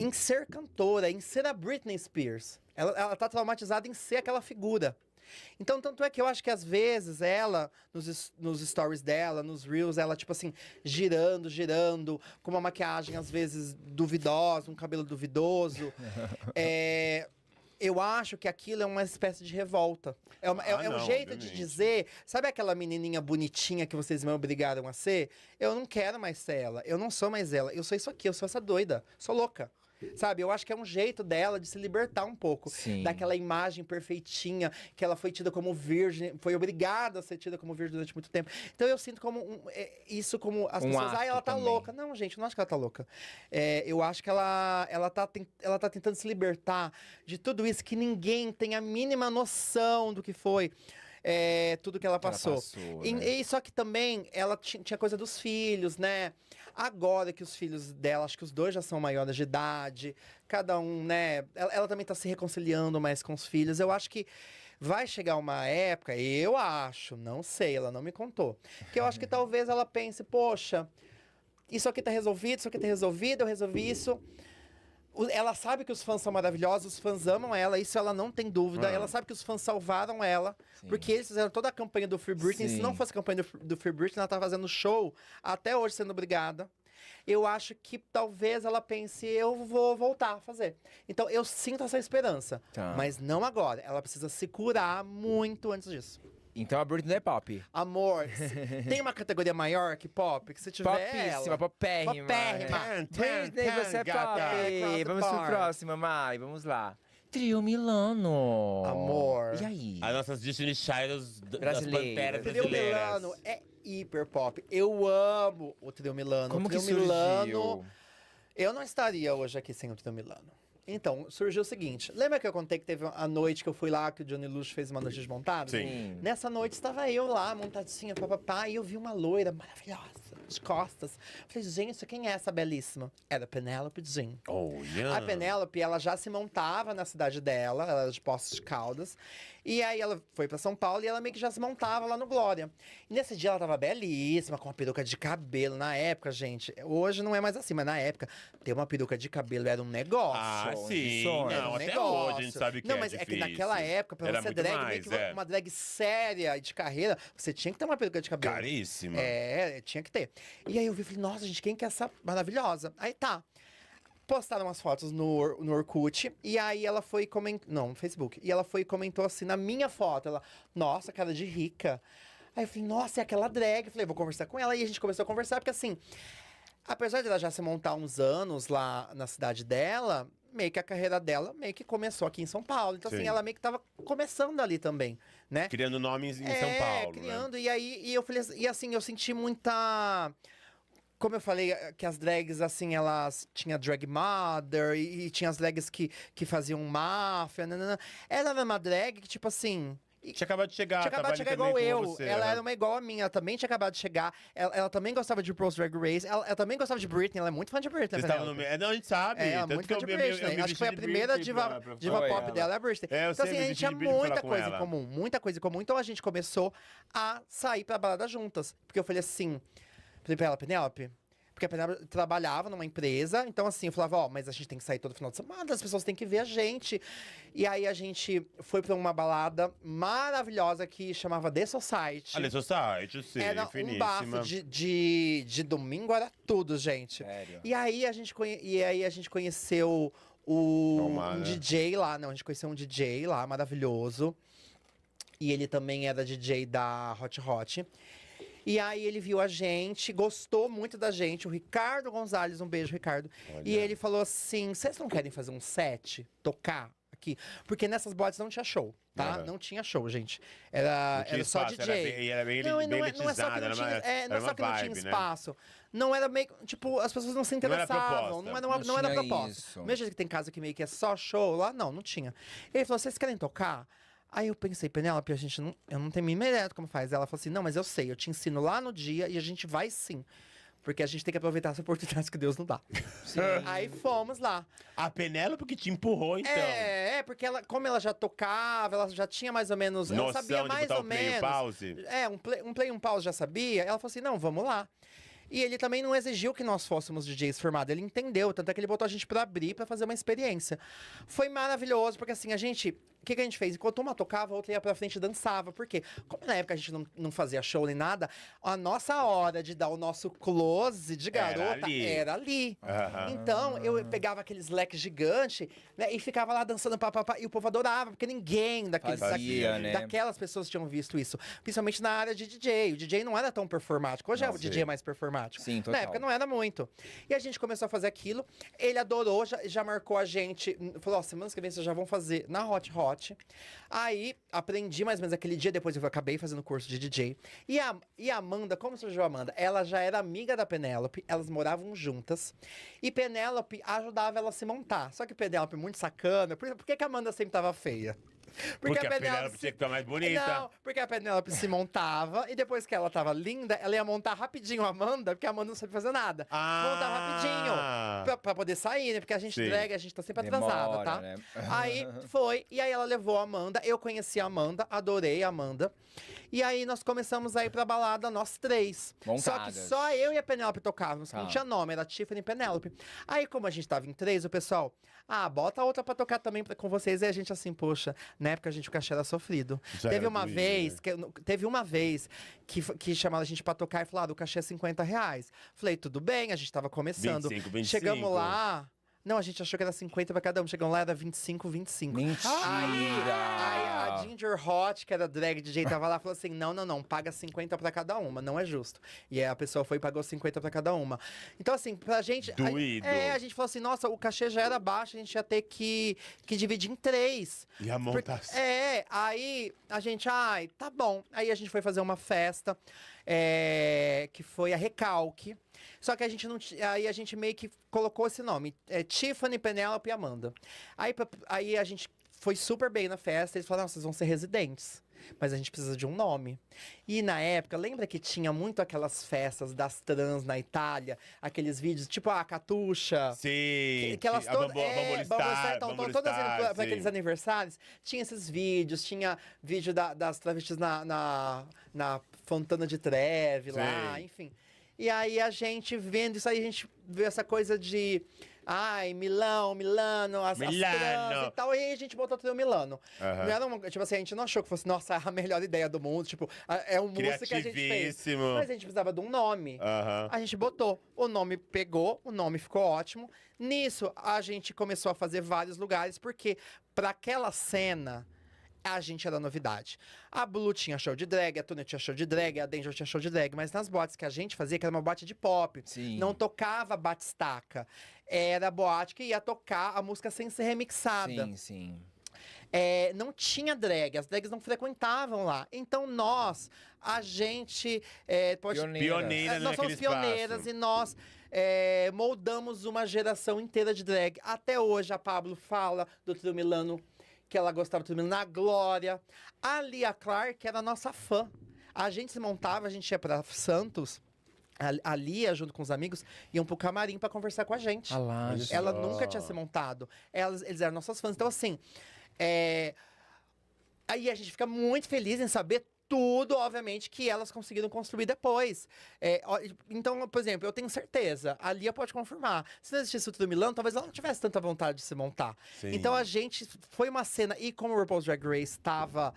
em ser cantora, em ser a Britney Spears. Ela tá traumatizada em ser aquela figura. Então, tanto é que eu acho que às vezes ela, nos stories dela, nos reels, ela, tipo assim, girando, com uma maquiagem às vezes duvidosa, um cabelo duvidoso. Eu acho que aquilo é uma espécie de revolta. É um jeito de dizer... Sabe aquela menininha bonitinha que vocês me obrigaram a ser? Eu não quero mais ser ela. Eu não sou mais ela. Eu sou isso aqui. Eu sou essa doida. Sou louca. Sabe? Eu acho que é um jeito dela de se libertar um pouco. Sim. Daquela imagem perfeitinha, que ela foi tida como virgem, foi obrigada a ser tida como virgem durante muito tempo. Então eu sinto como isso como as pessoas, ela tá também. louca. Não, gente, eu não acho que ela tá louca. Eu acho que ela tá tentando se libertar de tudo isso, que ninguém tem a mínima noção do que foi. Tudo que ela passou. Né? Só que também ela tinha coisa dos filhos, né? Agora que os filhos dela, acho que os dois já são maiores de idade, cada um, né? Ela também tá se reconciliando mais com os filhos. Eu acho que vai chegar uma época, eu acho, não sei, ela não me contou, que eu acho que talvez ela pense, poxa, isso aqui tá resolvido, eu resolvi isso. Ela sabe que os fãs são maravilhosos, os fãs amam ela, isso ela não tem dúvida. Ela sabe que os fãs salvaram ela, porque eles fizeram toda a campanha do Free Britney. Se não fosse a campanha do Free Britney, ela tá fazendo show até hoje sendo obrigada. Eu acho que talvez ela pense, eu vou voltar a fazer. Então eu sinto essa esperança, mas não agora. Ela precisa se curar muito antes disso. Então a Britney é pop. Amor, tem uma categoria maior que pop? Que se tiver Popíssima, popérrima. Britney, você é pop. Vamos pro próximo, Mai. Vamos lá. Trio Milano. Amor. E aí? As nossas Destiny Childs das Brasileiras. Panteras Trio brasileiras. Milano é hiper pop. Eu amo o Trio Milano. Como o Trio que surgiu? Milano, eu não estaria hoje aqui sem o Trio Milano. Então, surgiu o seguinte. Lembra que eu contei que teve a noite que eu fui lá, que o Johnny Lush fez uma noite desmontada? Sim. Nessa noite estava eu lá, montadinha, papapá, e eu vi uma loira maravilhosa, de costas. Falei, gente, quem é essa belíssima? Era Penélope Jean. Oh, yeah. A Penélope, ela já se montava na cidade dela, ela era de Poços de Caldas. E aí ela foi pra São Paulo e ela meio que já se montava lá no Glória. E nesse dia ela tava belíssima, com uma peruca de cabelo. Na época, gente, hoje não é mais assim, mas na época, ter uma peruca de cabelo era um negócio. Ah, sim. Era Não, um até negócio. hoje a gente sabe que não, é mas difícil. é que naquela época, pra Era você muito drag, mais, meio que uma drag séria e de carreira, você tinha que ter uma peruca de cabelo. Caríssima. Tinha que ter. E aí eu vi e falei, nossa, gente, quem que é essa maravilhosa? Aí tá. Postaram umas fotos no Orkut, e aí ela foi comentar... Não, no Facebook. E ela foi e comentou assim, na minha foto, ela... Nossa, cara de rica. Aí eu falei, nossa, é aquela drag. Eu falei, vou conversar com ela. E a gente começou a conversar, porque assim... Apesar de ela já se montar há uns anos lá na cidade dela, meio que a carreira dela meio que começou aqui em São Paulo. Então, assim, ela meio que tava começando ali também, né? Criando nomes em São Paulo, criando. né? E aí, eu falei... E assim, eu senti muita... Como eu falei, que as drags, assim, elas... Tinha drag mother e tinha as drags que faziam máfia, nanana. Ela era uma drag que, tipo assim... Tinha acabado de chegar. Tinha acabado de chegar igual eu. Ela era uma igual a minha. Ela também tinha acabado de chegar. Ela também gostava de RuPaul's Drag Race. Ela também gostava de Britney. Ela é muito fã de Britney. Vocês estavam no meio. Não, a gente sabe. Ela é muito fã de Britney. Acho que foi a primeira diva pop dela, é a Britney. Então, assim, a gente tinha muita coisa em comum. Muita coisa em comum. Então, a gente começou a sair pra balada juntas. Porque eu falei assim... Falei pra ela, Penélope... Porque a Penélope trabalhava numa empresa, então assim, eu falava, mas a gente tem que sair todo final de semana, as pessoas têm que ver a gente. E aí a gente foi pra uma balada maravilhosa que chamava The Society. The Society, sim, era finíssima. Um bafo de domingo, era tudo, gente. Sério? E aí a gente conheceu um DJ lá, a gente conheceu um DJ lá, maravilhoso. E ele também era DJ da Hot Hot. E aí ele viu a gente, gostou muito da gente. O Ricardo Gonzalez, um beijo, Ricardo. Olha. E ele falou assim, vocês não querem fazer um set? Tocar aqui? Porque nessas boates não tinha show, tá? Não tinha show, gente. Era só DJ. Era bem não é só que não tinha, não é só que não tinha espaço. Não era meio, tipo, as pessoas não se interessavam. Não era proposta. Mesmo jeito que tem casa que meio que é só show, lá não tinha. Ele falou, vocês querem tocar? Aí eu pensei, Penélope, eu não tenho a mínima ideia de como faz. Ela falou assim, não, mas eu sei, eu te ensino lá no dia e a gente vai sim. Porque a gente tem que aproveitar as oportunidades que Deus nos dá. Aí fomos lá. A Penélope que te empurrou, então. Porque como ela já tocava, ela já tinha mais ou menos... Noção ela sabia mais de botar ou o play e o menos. pause. Um play e um pause já sabia. Ela falou assim, não, vamos lá. E ele também não exigiu que nós fôssemos DJs formados. Ele entendeu, tanto é que ele botou a gente pra abrir, pra fazer uma experiência. Foi maravilhoso, porque assim, a gente... O que a gente fez? Enquanto uma tocava, a outra ia pra frente e dançava. Por quê? Como na época a gente não fazia show nem nada, a nossa hora de dar o nosso close de garota era ali. Então, eu pegava aqueles leques gigantes, né, e ficava lá dançando, e o povo adorava, porque ninguém daquelas pessoas tinham visto isso. Principalmente na área de DJ. O DJ não era tão performático. Hoje o DJ é mais performático. Sim, total. Na época não era muito. E a gente começou a fazer aquilo, ele adorou, já marcou a gente, falou, ó, semana que vem vocês já vão fazer na Hot. Aí, aprendi mais ou menos aquele dia, depois eu acabei fazendo curso de DJ. E a Amanda, como surgiu a Amanda? Ela já era amiga da Penélope, elas moravam juntas. E Penélope ajudava ela a se montar. Só que Penélope, muito sacana, por que a Amanda sempre tava feia? Porque a Penélope tinha que ficar mais bonita. Não, porque a Penélope se montava e depois que ela tava linda, ela ia montar rapidinho a Amanda, porque a Amanda não sabia fazer nada. Montava rapidinho, pra poder sair, né? Porque a gente drag, a gente tá sempre atrasada, tá? Né? Aí foi, e aí ela levou a Amanda, eu conheci a Amanda, adorei a Amanda. E aí nós começamos a ir pra balada, nós três. Montadas. Só que só eu e a Penélope tocávamos, não tinha nome, era Tiffany e Penélope. Aí como a gente tava em três, o pessoal, bota outra pra tocar também com vocês. E a gente assim, poxa, na época a gente o cachê era sofrido. Teve uma vez que chamaram a gente pra tocar e falaram, o cachê é R$50. Falei, tudo bem, a gente tava começando. 25. Chegamos lá... Não, a gente achou que era 50 pra cada um. Chegamos lá, era 25. Mentira! Aí a Ginger Hot, que era drag DJ, tava lá e falou assim, não, paga 50 pra cada uma, não é justo. E aí a pessoa foi e pagou 50 pra cada uma. Então assim, pra gente... Doído. A gente falou assim, nossa, o cachê já era baixo, a gente ia ter que dividir em 3. E a montação. Aí a gente, tá bom. Aí a gente foi fazer uma festa, que foi a Recalque. Só que a gente não. Aí a gente meio que colocou esse nome: Tiffany, Penélope e Amanda. Aí a gente foi super bem na festa. Eles falaram: vocês vão ser residentes. Mas a gente precisa de um nome. E na época, lembra que tinha muito aquelas festas das trans na Itália? Aqueles vídeos, tipo a Catuxa. Sim. Que elas todas. Vamos Todas indo pra aqueles aniversários. Tinha esses vídeos, tinha vídeo das travestis na Fontana de Treve lá, enfim. E aí a gente vendo isso aí, a gente vê essa coisa de... Milano, as trans e tal. E aí a gente botou tudo Milano. Não era tipo assim, a gente não achou que fosse, nossa, a melhor ideia do mundo. Tipo, é um música que a gente fez. Mas a gente precisava de um nome. A gente botou. O nome pegou, o nome ficou ótimo. Nisso, a gente começou a fazer vários lugares, porque para aquela cena... A gente era novidade. A Blue tinha show de drag, a Tuna tinha show de drag, a Danger tinha show de drag. Mas nas boates que a gente fazia, que era uma boate de pop, não tocava batistaca. Era boate que ia tocar a música sem ser remixada. Sim. Não tinha drag, as drags não frequentavam lá. Então a gente... Pioneiras nós somos pioneiras e nós... moldamos uma geração inteira de drag. Até hoje a Pablo fala do Trio Milano, que ela gostava do na Glória. A Lia Clark era nossa fã. A gente se montava, a gente ia pra Santos. A Lia, junto com os amigos, iam pro camarim pra conversar com a gente. Ela nunca tinha se montado. Eles eram nossas fãs. Então, assim... Aí a gente fica muito feliz em saber tudo, obviamente, que elas conseguiram construir depois. Então, por exemplo, eu tenho certeza, a Lia pode confirmar. Se não existisse o Trio Milano, talvez ela não tivesse tanta vontade de se montar. Então a gente foi uma cena, e como o RuPaul's Drag Race estava...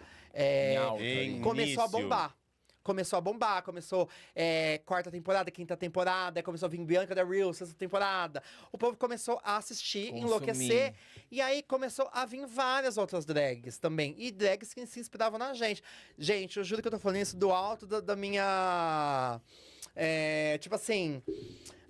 começou a bombar. Começou quarta temporada, quinta temporada, começou a vir Bianca da Real, sexta temporada. O povo começou a assistir, enlouquecer, e aí começou a vir várias outras drags também. E drags que se inspiravam na gente. Gente, eu juro que eu tô falando isso do alto da minha... tipo assim...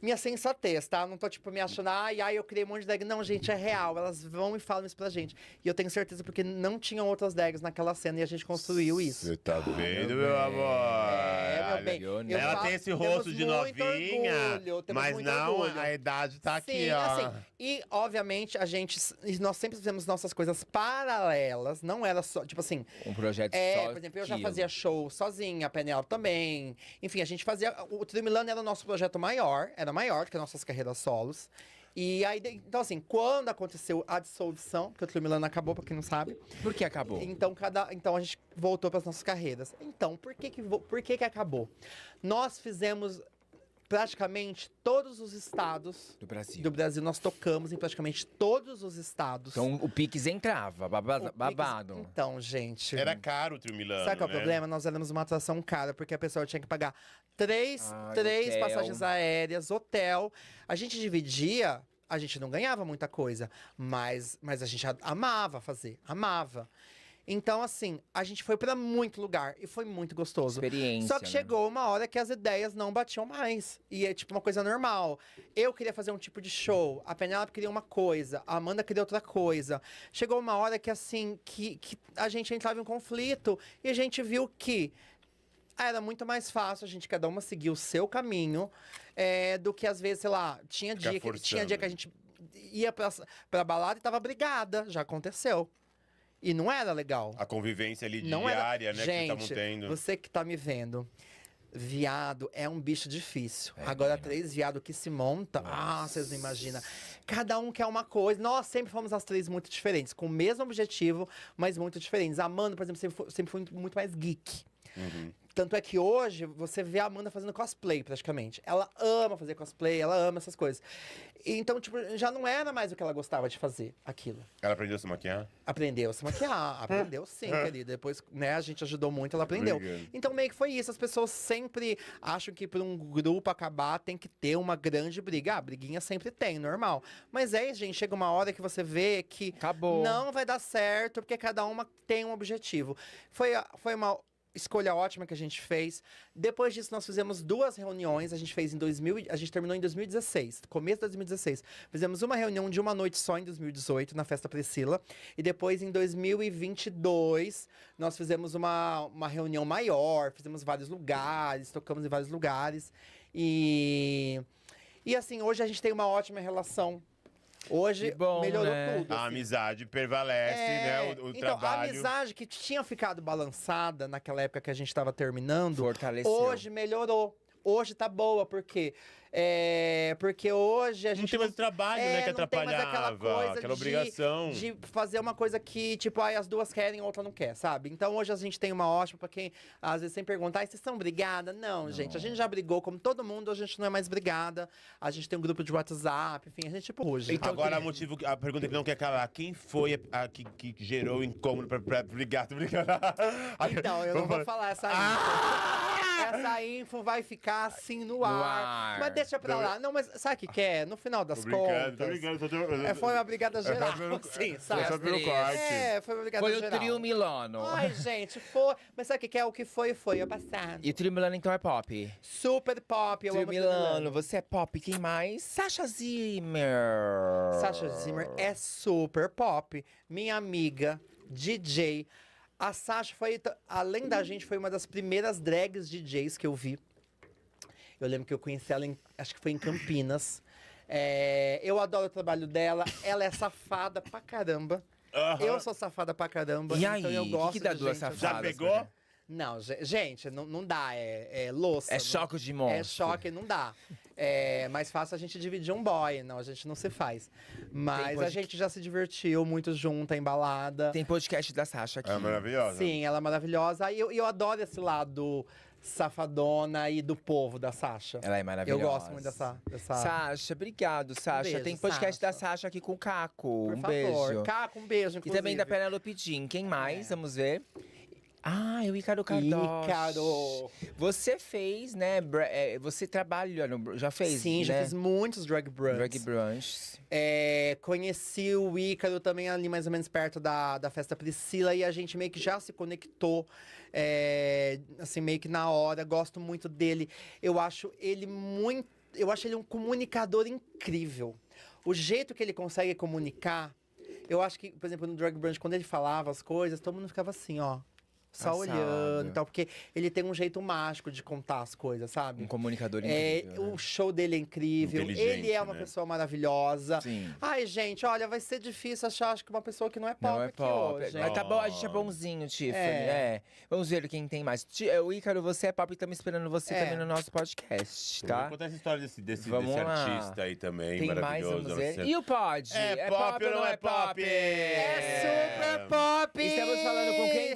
Minha sensatez, tá? Não tô, tipo, me achando, eu criei um monte de drag. Não, gente, é real. Elas vão e falam isso pra gente. E eu tenho certeza porque não tinham outras drags naquela cena e a gente construiu isso. Você tá vendo, meu amor? Meu bem. Ela tem esse rosto de novinha, mas não, a idade tá aqui, ó. Assim, e, obviamente, nós sempre fizemos nossas coisas paralelas. Não era só, tipo assim... Um projeto só. Por exemplo, eu já fazia show sozinha, a Penélope também. Enfim, a gente fazia... O Trio Milano era o nosso projeto maior. Era maior do que as nossas carreiras solos. E aí, então assim, quando aconteceu a dissolução, porque o Trio Milano acabou, pra quem não sabe. Por que acabou? Então a gente voltou para as nossas carreiras. Então, por que acabou? Nós fizemos praticamente todos os estados Do Brasil. nós tocamos em praticamente todos os estados. Então o Pix entrava, O Pix- babado. Então, gente. Era caro o Trio Milano, Sabe qual é o né? problema? Nós éramos uma atração cara, porque a pessoa tinha que pagar três hotel. passagens aéreas, hotel. A gente dividia, a gente não ganhava muita coisa, mas a gente amava fazer, amava. Então, assim, a gente foi pra muito lugar e foi muito gostoso. Experiência, Só que né? chegou uma hora que as ideias não batiam mais. E é tipo uma coisa normal. Eu queria fazer um tipo de show, a Penélope queria uma coisa, a Amanda queria outra coisa. Chegou uma hora que, assim, que a gente entrava em conflito e a gente viu que era muito mais fácil a gente cada uma seguir o seu caminho do que às vezes, sei lá, tinha Ficar dia que forçando. a gente ia pra balada e tava brigada, já aconteceu. E não era legal. A convivência ali Não era... diária, né, que vocês estavam Gente, tendo. você que tá me vendo, viado é um bicho difícil. Agora, 3 viado que se monta, vocês não imaginam. Cada um quer uma coisa. Nós sempre fomos as 3 muito diferentes, com o mesmo objetivo, mas muito diferentes. A Amanda, por exemplo, sempre foi muito mais geek. Tanto é que hoje você vê a Amanda fazendo cosplay, praticamente. Ela ama fazer cosplay, ela ama essas coisas. Então, tipo, já não era mais o que ela gostava de fazer, aquilo. Ela aprendeu a se maquiar? Aprendeu a se maquiar, aprendeu sim, querida. Depois, né, a gente ajudou muito, ela aprendeu. Obrigado. Então, meio que foi isso. As pessoas sempre acham que para um grupo acabar tem que ter uma grande briga. Ah, briguinha sempre tem, normal. Mas é, gente, chega uma hora que você vê que Acabou. não vai dar certo, porque cada uma tem um objetivo. Foi uma escolha ótima que a gente fez. Depois disso, nós fizemos 2 reuniões. A gente fez a gente terminou em 2016, começo de 2016. Fizemos uma reunião de uma noite só em 2018, na Festa Priscila. E depois, em 2022, nós fizemos uma reunião maior. Fizemos vários lugares, tocamos em vários lugares. E assim, hoje a gente tem uma ótima relação. Hoje Que bom, melhorou né? tudo. A assim. amizade prevalece, né? O Então, a trabalho. amizade que tinha ficado balançada naquela época que a gente estava terminando, Fortaleceu. hoje melhorou. Hoje tá boa, porque hoje a Não gente tem mais trabalho, né, que não tem mais aquela atrapalhava, coisa aquela obrigação. de fazer uma coisa que, tipo, as duas querem, a outra não quer, sabe? Então hoje a gente tem uma ótima, pra quem às vezes sempre pergunta, vocês estão brigada? Não, gente, a gente já brigou como todo mundo, a gente não é mais brigada. A gente tem um grupo de WhatsApp, enfim, a gente tipo hoje. Então, Agora, a pergunta que não quer calar. Quem foi a que gerou o incômodo pra brigar? Tô brincando. Então, eu não vou falar essa info. Essa info vai ficar assim no ar. Mas deixa pra lá. Não, mas sabe o que é? No final das Tô brincando, contas. tô brincando. Foi uma brigada geral, sim, sabe? Só pelo corte. Foi uma brigada Foi geral. o Trio Milano. Ai, gente, foi. Mas sabe o que é? O que foi, é passado. E o Trio Milano, então, é pop? Super pop, eu Trio amo Milano, você é pop. Quem mais? Sasha Zimmer. Sasha Zimmer é super pop. Minha amiga, DJ. A Sasha foi, além da gente, foi uma das primeiras drags DJs que eu vi. Eu lembro que eu conheci ela, acho que foi em Campinas. Eu adoro o trabalho dela. Ela é safada pra caramba. Eu sou safada pra caramba. E aí, então eu que gosto dá de duas gente safadas? Já pegou? Não, gente, não dá. É louça. É não- choque de monstro. É choque, não dá. É mais fácil a gente dividir um boy. Não, a gente não se faz. Mas a gente já se divertiu muito junto, embalada. Tem podcast da Sasha aqui. É maravilhosa. Sim, ela é maravilhosa. E eu adoro esse lado safadona e do povo da Sasha. Ela é Eu maravilhosa. gosto muito dessa... Sasha, obrigado, Sasha. beijo, Tem podcast da Sasha. Sasha aqui com o Caco. Por um favor. beijo. Caco, um beijo, E inclusive. também da Penélope Jean. Quem mais? Vamos ver. Ah, é o Ícaro Cardoso. Ícaro. Você fez, né? Você trabalha no. Já fez? Sim, né? já fiz muitos drag brunch. Drag Brunch. Conheci o Ícaro também ali mais ou menos perto da Festa Priscila. E a gente meio que já se conectou, assim, meio que na hora. Gosto muito dele. Eu acho ele um comunicador incrível. O jeito que ele consegue comunicar. Eu acho que, por exemplo, no Drag Brunch, quando ele falava as coisas, todo mundo ficava assim, ó. Só Passado. olhando e tal, porque ele tem um jeito mágico de contar as coisas, sabe? Um comunicador incrível. né? O show dele é incrível, Inteligente, ele é uma né? pessoa maravilhosa. Sim. Ai, gente, olha, vai ser difícil achar, acho que uma pessoa que não é pop Não é aqui pop. hoje. Mas tá bom, a gente é bonzinho, Tiffany. Vamos ver quem tem mais. O Ícaro, você é pop e estamos esperando você também no nosso podcast, Vamos tá? contar essa história desse Vamos lá. artista aí também, Tem mais, maravilhoso. vamos ver. Você- E o pod? É pop ou não é pop? É super pop! Estamos falando com quem?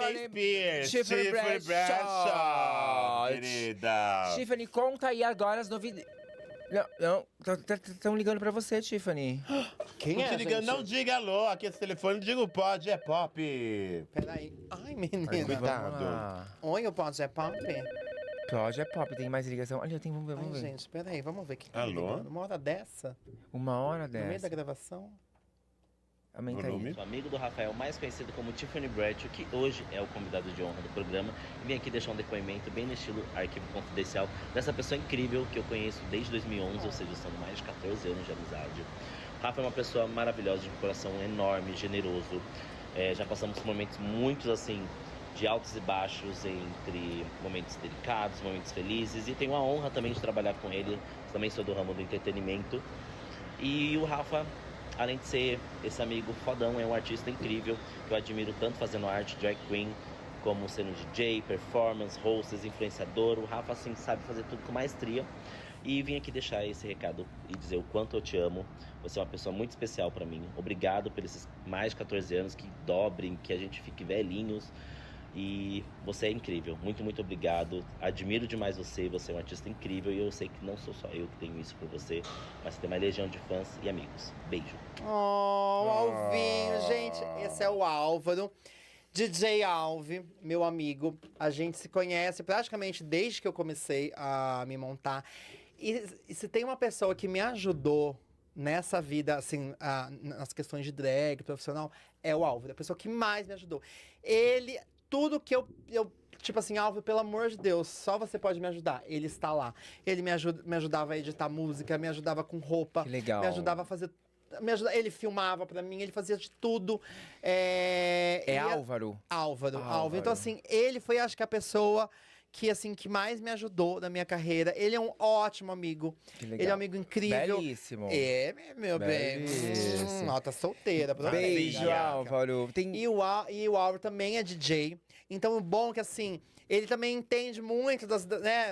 Britney Spears. Tiffany Bradshaw. pode. querida. Tiffany, conta aí agora as novidades. Não, estão ligando pra você, Tiffany. Quem Não é, te ligando, gente? não diga alô, aqui esse telefone, digo pode, é pop. Peraí. Ai, menina. Cuidado. Vamos lá. Oi, o Pode é Pop? Pode, é pop, tem mais ligação. Olha, vamos ver, Ai, vamos ver. gente, peraí, vamos ver quem tá Alô? ligando. Uma hora dessa? 1 hora No meio da dessa. gravação? Aumenta Volume. aí. Sou amigo do Rafael, mais conhecido como Tiffany Bradshaw, que hoje é o convidado de honra do programa. E vim aqui deixar um depoimento bem no estilo arquivo confidencial dessa pessoa incrível que eu conheço desde 2011, ou seja, são mais de 14 anos de amizade. O Rafa é uma pessoa maravilhosa, de um coração enorme, generoso. Já passamos por momentos muitos, assim, de altos e baixos, entre momentos delicados, momentos felizes. E tenho a honra também de trabalhar com ele. Também sou do ramo do entretenimento. E o Rafa, além de ser esse amigo fodão, é um artista incrível, que eu admiro tanto fazendo arte, drag queen, como sendo DJ, performance, hostess, influenciador. O Rafa, assim, sabe fazer tudo com maestria. E vim aqui deixar esse recado e dizer o quanto eu te amo. Você é uma pessoa muito especial pra mim. Obrigado por esses mais de 14 anos, que dobrem, que a gente fique velhinhos. E você é incrível. Muito, muito obrigado. Admiro demais você. Você é um artista incrível. E eu sei que não sou só eu que tenho isso por você, mas você tem uma legião de fãs e amigos. Beijo. Oh, Alvinho, gente. Esse é o Álvaro. DJ Alve, meu amigo. A gente se conhece praticamente desde que eu comecei a me montar. E se tem uma pessoa que me ajudou nessa vida, assim, nas questões de drag, profissional, é o Álvaro. A pessoa que mais me ajudou. Ele, tudo que eu tipo assim, Álvaro, pelo amor de Deus, só você pode me ajudar. Ele está lá. Ele me ajudava a editar música, me ajudava com roupa. Que legal. Me ajudava a fazer... ele filmava pra mim, ele fazia de tudo. Álvaro. Álvaro. Então, assim, ele foi, acho que, a pessoa que, assim, que mais me ajudou na minha carreira. Ele é um ótimo amigo. Que legal. Ele é um amigo incrível. Belíssimo. É, meu bem. Belíssimo. Ó, tá solteira. Beijo, aproveita. Álvaro. Tem... E o Álvaro também é DJ. Então, o bom é que, assim, ele também entende muito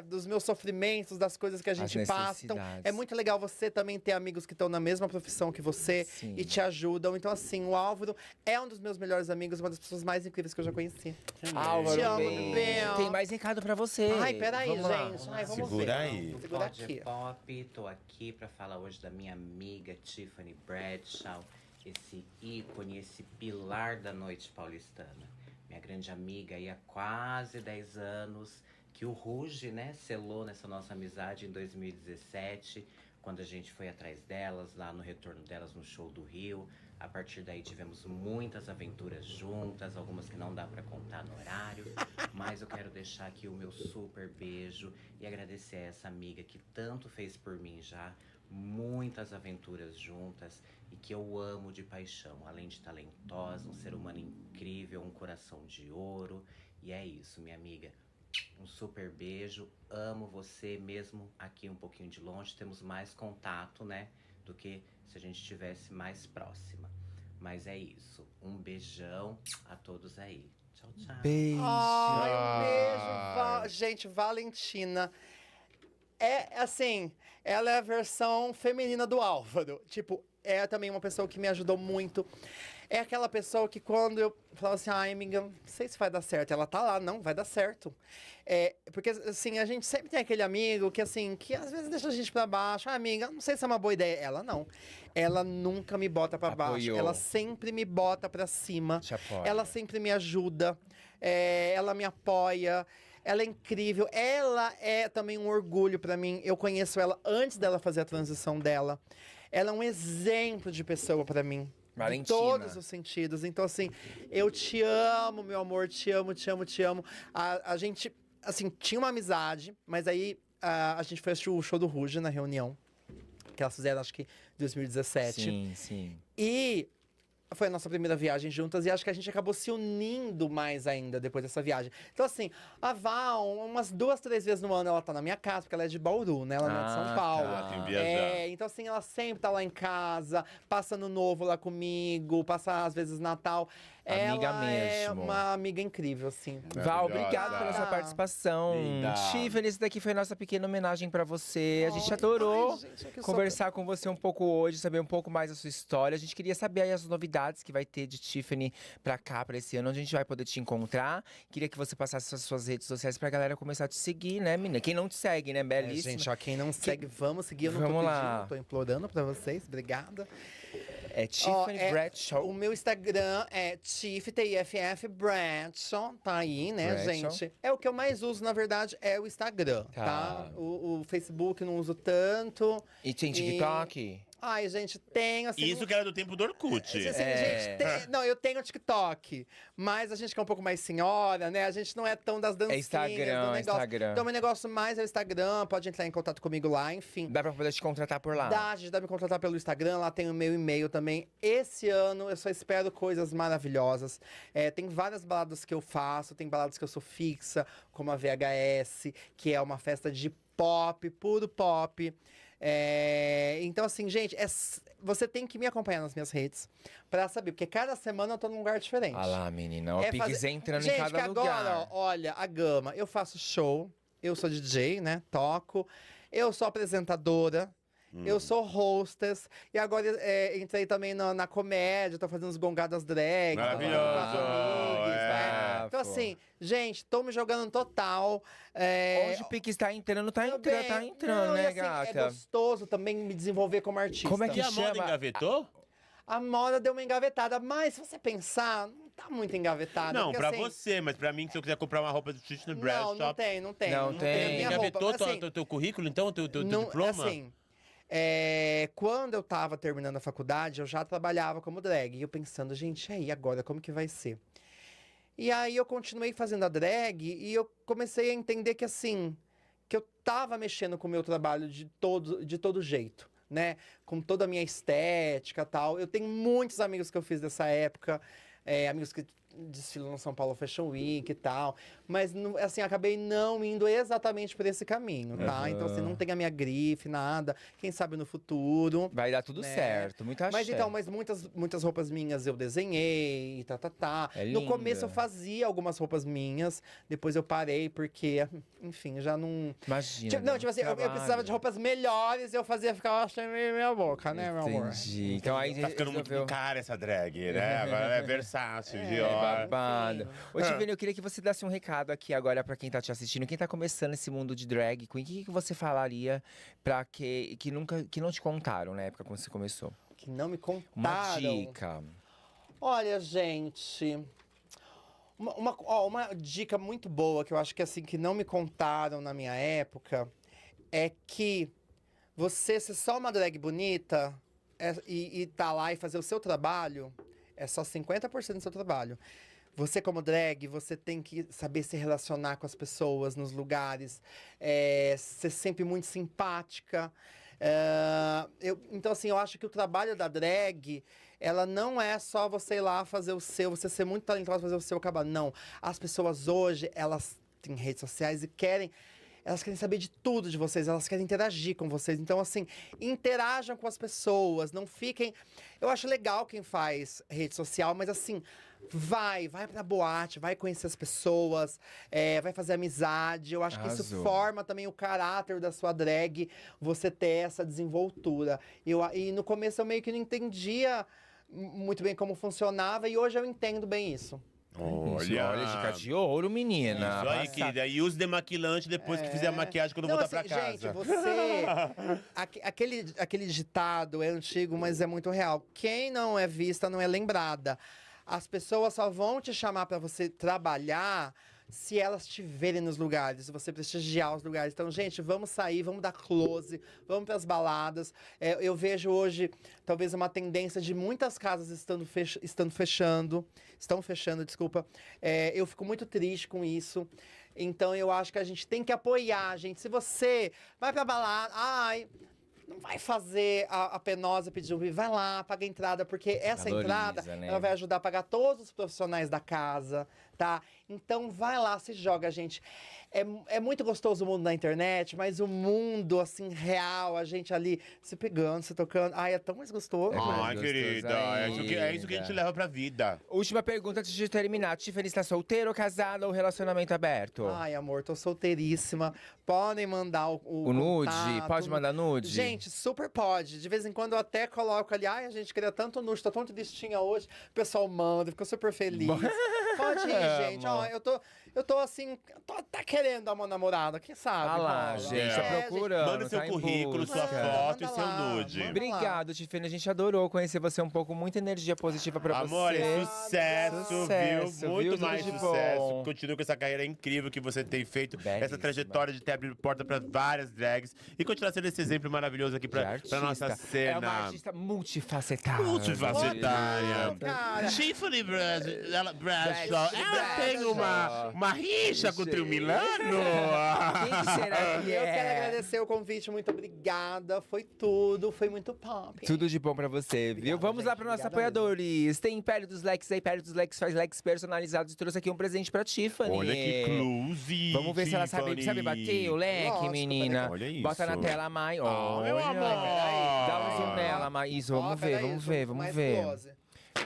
dos meus sofrimentos, das coisas que a gente passa. Então, é muito legal você também ter amigos que estão na mesma profissão que você. Sim. E te ajudam. Então, assim, o Álvaro é um dos meus melhores amigos, uma das pessoas mais incríveis que eu já conheci. Álvaro, Te amo, beijo. bem. Tem mais recado pra você. Ai, peraí, Vamos lá. gente. Ai, vamos Segura ver. aí. Segura Pode aqui. Pop, tô aqui pra falar hoje da minha amiga Tiffany Bradshaw, esse ícone, esse pilar da noite paulistana. Minha grande amiga aí há quase 10 anos, que o Ruge, né, selou nessa nossa amizade em 2017, quando a gente foi atrás delas, lá no retorno delas no show do Rio. A partir daí tivemos muitas aventuras juntas, algumas que não dá pra contar no horário, mas eu quero deixar aqui o meu super beijo e agradecer a essa amiga que tanto fez por mim já, muitas aventuras juntas e que eu amo de paixão, além de talentosa, um ser humano incrível, um coração de ouro. E é isso, minha amiga. Um super beijo, amo você mesmo aqui um pouquinho de longe, temos mais contato, né, do que se a gente estivesse mais próxima. Mas é isso, um beijão a todos aí. Tchau, tchau. Beijo. Ai, um beijo. Gente, Valentina. É assim, ela é a versão feminina do Álvaro. Tipo, é também uma pessoa que me ajudou muito. É aquela pessoa que quando eu falava assim, ai, amiga, não sei se vai dar certo. Ela tá lá, não, vai dar certo. Porque, assim, a gente sempre tem aquele amigo que, assim, que às vezes deixa a gente pra baixo. Ah, amiga, não sei se é uma boa ideia. Ela não. Ela nunca me bota pra baixo. Apoiou. Ela sempre me bota pra cima. Te apoia. Ela sempre me ajuda. Ela me apoia. Ela é incrível. Ela é também um orgulho pra mim. Eu conheço ela antes dela fazer a transição dela. Ela é um exemplo de pessoa pra mim. Valentina. De todos os sentidos. Então, assim, eu te amo, meu amor. Te amo, te amo, te amo. A gente, assim, tinha uma amizade, mas aí a gente foi assistir o show do Ruge na reunião. Que elas fizeram, acho que em 2017. Sim, sim. E foi a nossa primeira viagem juntas e acho que a gente acabou se unindo mais ainda depois dessa viagem. Então, assim, a Val, umas 2, 3 vezes no ano ela tá na minha casa, porque ela é de Bauru, né? Ela não é de São Paulo. Ela tem que viajar. Então, assim, ela sempre tá lá em casa, passa ano novo lá comigo, passa às vezes Natal. Amiga Ela é mesmo. uma amiga incrível, assim. Val, obrigado pela sua Ah. participação. Linda. Tiffany, esse daqui foi nossa pequena homenagem pra você. A gente adorou Ai, gente, que conversar com você um pouco hoje, saber um pouco mais da sua história. A gente queria saber aí as novidades que vai ter de Tiffany pra cá, pra esse ano, onde a gente vai poder te encontrar. Queria que você passasse as suas redes sociais pra galera começar a te seguir, né, menina? Quem não te segue, né, belíssima? Gente, ó, quem não segue, vamos seguir. Eu não tô Vamos pedindo, lá. tô implorando pra vocês. Obrigada. É Tiffany Ó, Bradshaw. O meu Instagram é TIFF Bradshaw, tá aí, né, Bradshaw. gente? É o que eu mais uso, na verdade, é o Instagram, Tá. tá? O Facebook eu não uso tanto. E tem TikTok? Ai, gente, tem, assim... Isso que era do tempo do Orkut. Assim, É. gente, não, eu tenho TikTok, mas a gente que é um pouco mais senhora, né? A gente não é tão das dancinhas Instagram, do negócio. Instagram. Então, meu negócio mais é o Instagram, pode entrar em contato comigo lá, enfim. Dá pra poder te contratar por lá? Dá, a gente dá me contratar pelo Instagram, lá tem o meu e-mail também. Esse ano eu só espero coisas maravilhosas. Tem várias baladas que eu faço, tem baladas que eu sou fixa, como a VHS, que é uma festa de pop, puro pop. Então, assim, gente, você tem que me acompanhar nas minhas redes pra saber, porque cada semana eu tô num lugar diferente. Ah lá, menina. O É Pix fazer- entrando Gente, em cada que lugar. agora, ó, olha, a gama. Eu faço show, eu sou DJ, né? Toco. Eu sou apresentadora. Eu sou hostess. E agora entrei também na comédia, tô fazendo os gongadas drag. Maravilhoso, com as amigas, né? é. Então, assim, gente, tô me jogando total. Onde o Pix tá entrando, tá Também- entrando, tá entrando, Não, e né, assim, gata? É gostoso também me desenvolver como artista. Como é E que a moda chama? engavetou? A moda deu uma engavetada, mas se você pensar, não tá muito engavetada. Não, porque, pra assim, você, mas pra mim, se eu quiser comprar uma roupa do Tiffany Não, Bradshaw... não tem, não tem. Não tem. a minha Engavetou roupa. Assim, teu currículo, então? Teu não, diploma? assim, quando eu tava terminando a faculdade, eu já trabalhava como drag. E eu pensando, gente, e aí, agora, como que vai ser? E aí eu continuei fazendo a drag e eu comecei a entender que, assim, que eu tava mexendo com o meu trabalho de todo jeito, né? Com toda a minha estética e tal. Eu tenho muitos amigos que eu fiz dessa época, amigos que desfilam no São Paulo Fashion Week e tal. Mas, assim, acabei não indo exatamente por esse caminho, tá? Então, assim, não tem a minha grife, nada. Quem sabe no futuro. Vai dar tudo né? certo, muita Mas então, muitas roupas minhas eu desenhei, É No linda. começo eu fazia algumas roupas minhas, depois eu parei porque, enfim, já não... Imagina. Não, tipo assim, eu trabalho. precisava de roupas melhores e eu ficava achando minha boca, né, meu amor? Entendi. Então aí Tá ficando muito resolveu- cara essa drag, né? Agora é versátil, de É hora. babado. Ô, Ah. Tiffany, eu queria que você desse um recado aqui agora pra quem tá te assistindo, quem tá começando esse mundo de drag queen. O que você falaria pra que não te contaram na época quando você começou? Que não me Uma contaram. dica. Olha, gente, uma dica muito boa que eu acho que assim que não me contaram na minha época é que você ser só uma drag bonita e tá lá e fazer o seu trabalho é só 50% do seu trabalho. Você, como drag, você tem que saber se relacionar com as pessoas nos lugares, ser sempre muito simpática. Então, assim, eu acho que o trabalho da drag, ela não é só você ir lá fazer o seu, você ser muito talentosa, fazer o seu acabar. Não. As pessoas hoje, elas têm redes sociais e elas querem saber de tudo de vocês, elas querem interagir com vocês. Então, assim, interajam com as pessoas, não fiquem... Eu acho legal quem faz rede social, mas assim, vai pra boate, vai conhecer as pessoas, vai fazer amizade. Eu acho que isso Arrasou. forma também o caráter da sua drag, você ter essa desenvoltura. E no começo eu meio que não entendia muito bem como funcionava, e hoje eu entendo bem isso. Olha, dica de ouro, menina. Isso aí, Arrasada. querida. E use demaquilante depois que fizer a maquiagem quando Não, voltar assim, pra casa. gente, você... aquele ditado é antigo, mas é muito real. Quem não é vista não é lembrada. As pessoas só vão te chamar pra você trabalhar se elas te verem nos lugares, se você prestigiar os lugares. Então, gente, vamos sair, vamos dar close, vamos pras baladas. Eu vejo hoje, talvez, uma tendência de muitas casas estão fechando, desculpa. Eu fico muito triste com isso. Então, eu acho que a gente tem que apoiar, gente. Se você vai pra balada, não vai fazer a penosa pedir um vai lá, paga a entrada, porque essa Valoriza, entrada né? ela vai ajudar a pagar todos os profissionais da casa, tá? Então vai lá, se joga, gente. É muito gostoso o mundo da internet, mas o mundo, assim, real, a gente ali se pegando, se tocando. Ai, é tão mais gostoso. mais Ai, gostoso querida, é isso que a gente leva pra vida. Última pergunta antes de terminar. Tiffany está solteira ou casada ou relacionamento aberto? Ai, amor, tô solteiríssima. Podem mandar o nude? contato. Pode mandar nude? Gente, super pode. De vez em quando eu até coloco ali, ai, a gente queria tanto nude, tô tão tristinha hoje. O pessoal manda, fica super feliz. Pode ir, gente. Ó, eu tô assim, tá querendo uma namorada, quem sabe? Ah lá, rola. gente, tá procurando. Manda seu tá em currículo, busca. sua foto e Manda seu lá, nude. manda. Obrigado, Tiffany. A gente adorou conhecer você um pouco. Muita energia positiva pra Amor, você. sucesso, Sucesso, viu? Muito viu? Tudo mais de sucesso. bom. Continue com essa carreira incrível que você tem feito. Belíssima. Essa trajetória de ter abrido porta pra várias drags. E continuar sendo esse exemplo maravilhoso aqui pra nossa É cena. uma artista multifacetada. Multifacetária. Cara, Tiffany Bradshaw, Bradshaw. ela tem uma rixa com o Trio Milano? Quem que será que eu é? quero agradecer o convite, muito obrigada. Foi tudo, foi muito pop. Tudo de bom pra você, viu? Vamos lá gente, para nossos obrigada apoiadores. Tem Império dos Leques aí, Império dos Leques faz leques personalizados e trouxe aqui um presente pra Tiffany. Olha que close. Vamos ver se ela sabe bater o leque, Lógico, menina. olha isso. Bota na tela, Mai. meu Olha. amor. Dá um zoom nela, Mai. Isso, vamos ver, vamos mais ver. close.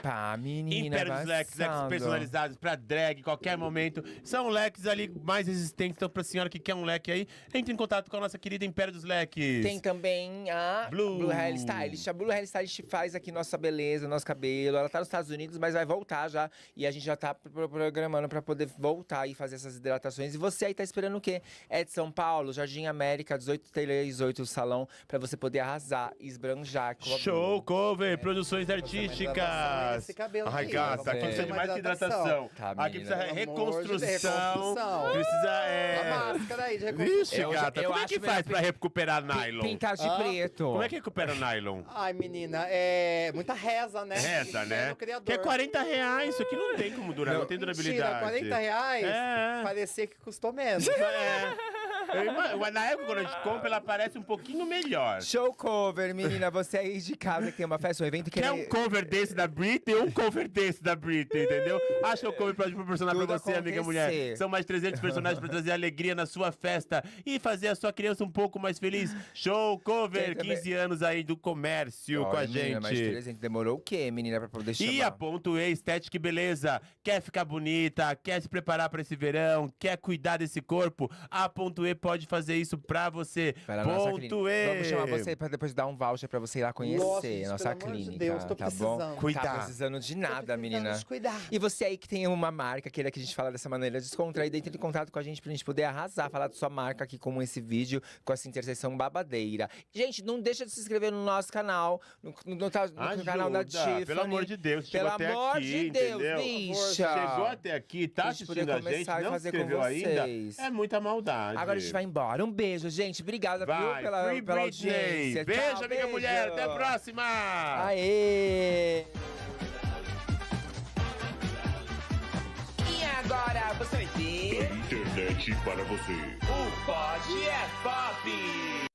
Pá, menina, Império dos leques passando. personalizados pra drag, qualquer momento. São leques ali mais resistentes. Então, pra senhora que quer um leque aí, entre em contato com a nossa querida Império dos Leques. Tem também a Blue. Hair Stylist. A Blue Hair Stylist faz aqui nossa beleza, nosso cabelo. Ela tá nos Estados Unidos, mas vai voltar já. E a gente já tá programando pra poder voltar e fazer essas hidratações. E você aí tá esperando o quê? É de São Paulo, Jardim América, 1838 Salão, pra você poder arrasar e esbranjar com a Show, Blue. cover, produções hidratação artísticas. nesse cabelo Ai, aqui, gata, vamos aqui fazer precisa de mais que hidratação. hidratação. Tá, Aqui menina. precisa Pelo amor de Deus, reconstrução. reconstrução. Precisa, A máscara aí de reconstrução. Vixe, Eu- gata, eu como é acho que faz melhor pra recuperar nylon? Pintar de preto. Como é que recupera nylon? Ai, menina, é muita reza, né? Reza, Fé né? no Criador. Que é R$40, isso aqui não tem como durar, não tem durabilidade. Mentira, R$40? É. Parecia que custou menos. É. Na época, quando a gente compra, ela parece um pouquinho melhor. Show cover, menina. Você aí de casa que tem uma festa, um evento que Quer um cover desse da Britney ou um cover desse da Britney, entendeu? Acha que o cover pode proporcionar pra Tudo você, amiga mulher. acontecer. São mais 300 personagens pra trazer alegria na sua festa e fazer a sua criança um pouco mais feliz. Show cover, Tem também- 15 anos aí do comércio com a Olha, menina, mas gente. 300 demorou o quê, menina, pra poder chamar? E a Ponto E, estética e beleza. Quer ficar bonita, quer se preparar pra esse verão, quer cuidar desse corpo? A Ponto E pode fazer isso pra você. Para a nossa Ponto clínica. E. Vamos chamar você pra depois dar um voucher pra você ir lá conhecer Nossa, gente, a nossa pelo amor de clínica, Deus, tô tá precisando. bom? Cuidar. Tá precisando de nada, Precisamos menina. de cuidar. E você aí que tem uma marca, queira que a gente fale dessa maneira descontraída, entre em contato com a gente pra gente poder arrasar, falar da sua marca aqui com esse vídeo, com essa interseção babadeira. Gente, não deixa de se inscrever no nosso canal, no canal da Ajuda, Tiffany. pelo amor de Deus, Pelo chegou até amor aqui, de Deus, entendeu? bicha. Chegou até aqui, tá Pra gente poder assistindo a gente, começar e não se fazer com inscreveu ainda, vocês. é muita maldade. Agora a gente vai embora. Um beijo, gente. Obrigada, viu, Vai, pela Free pela Britney. audiência. Beijo, Tchau, amiga mulher, até a próxima! Aê! E agora você vai ter Internet para você. o Pod é Pop!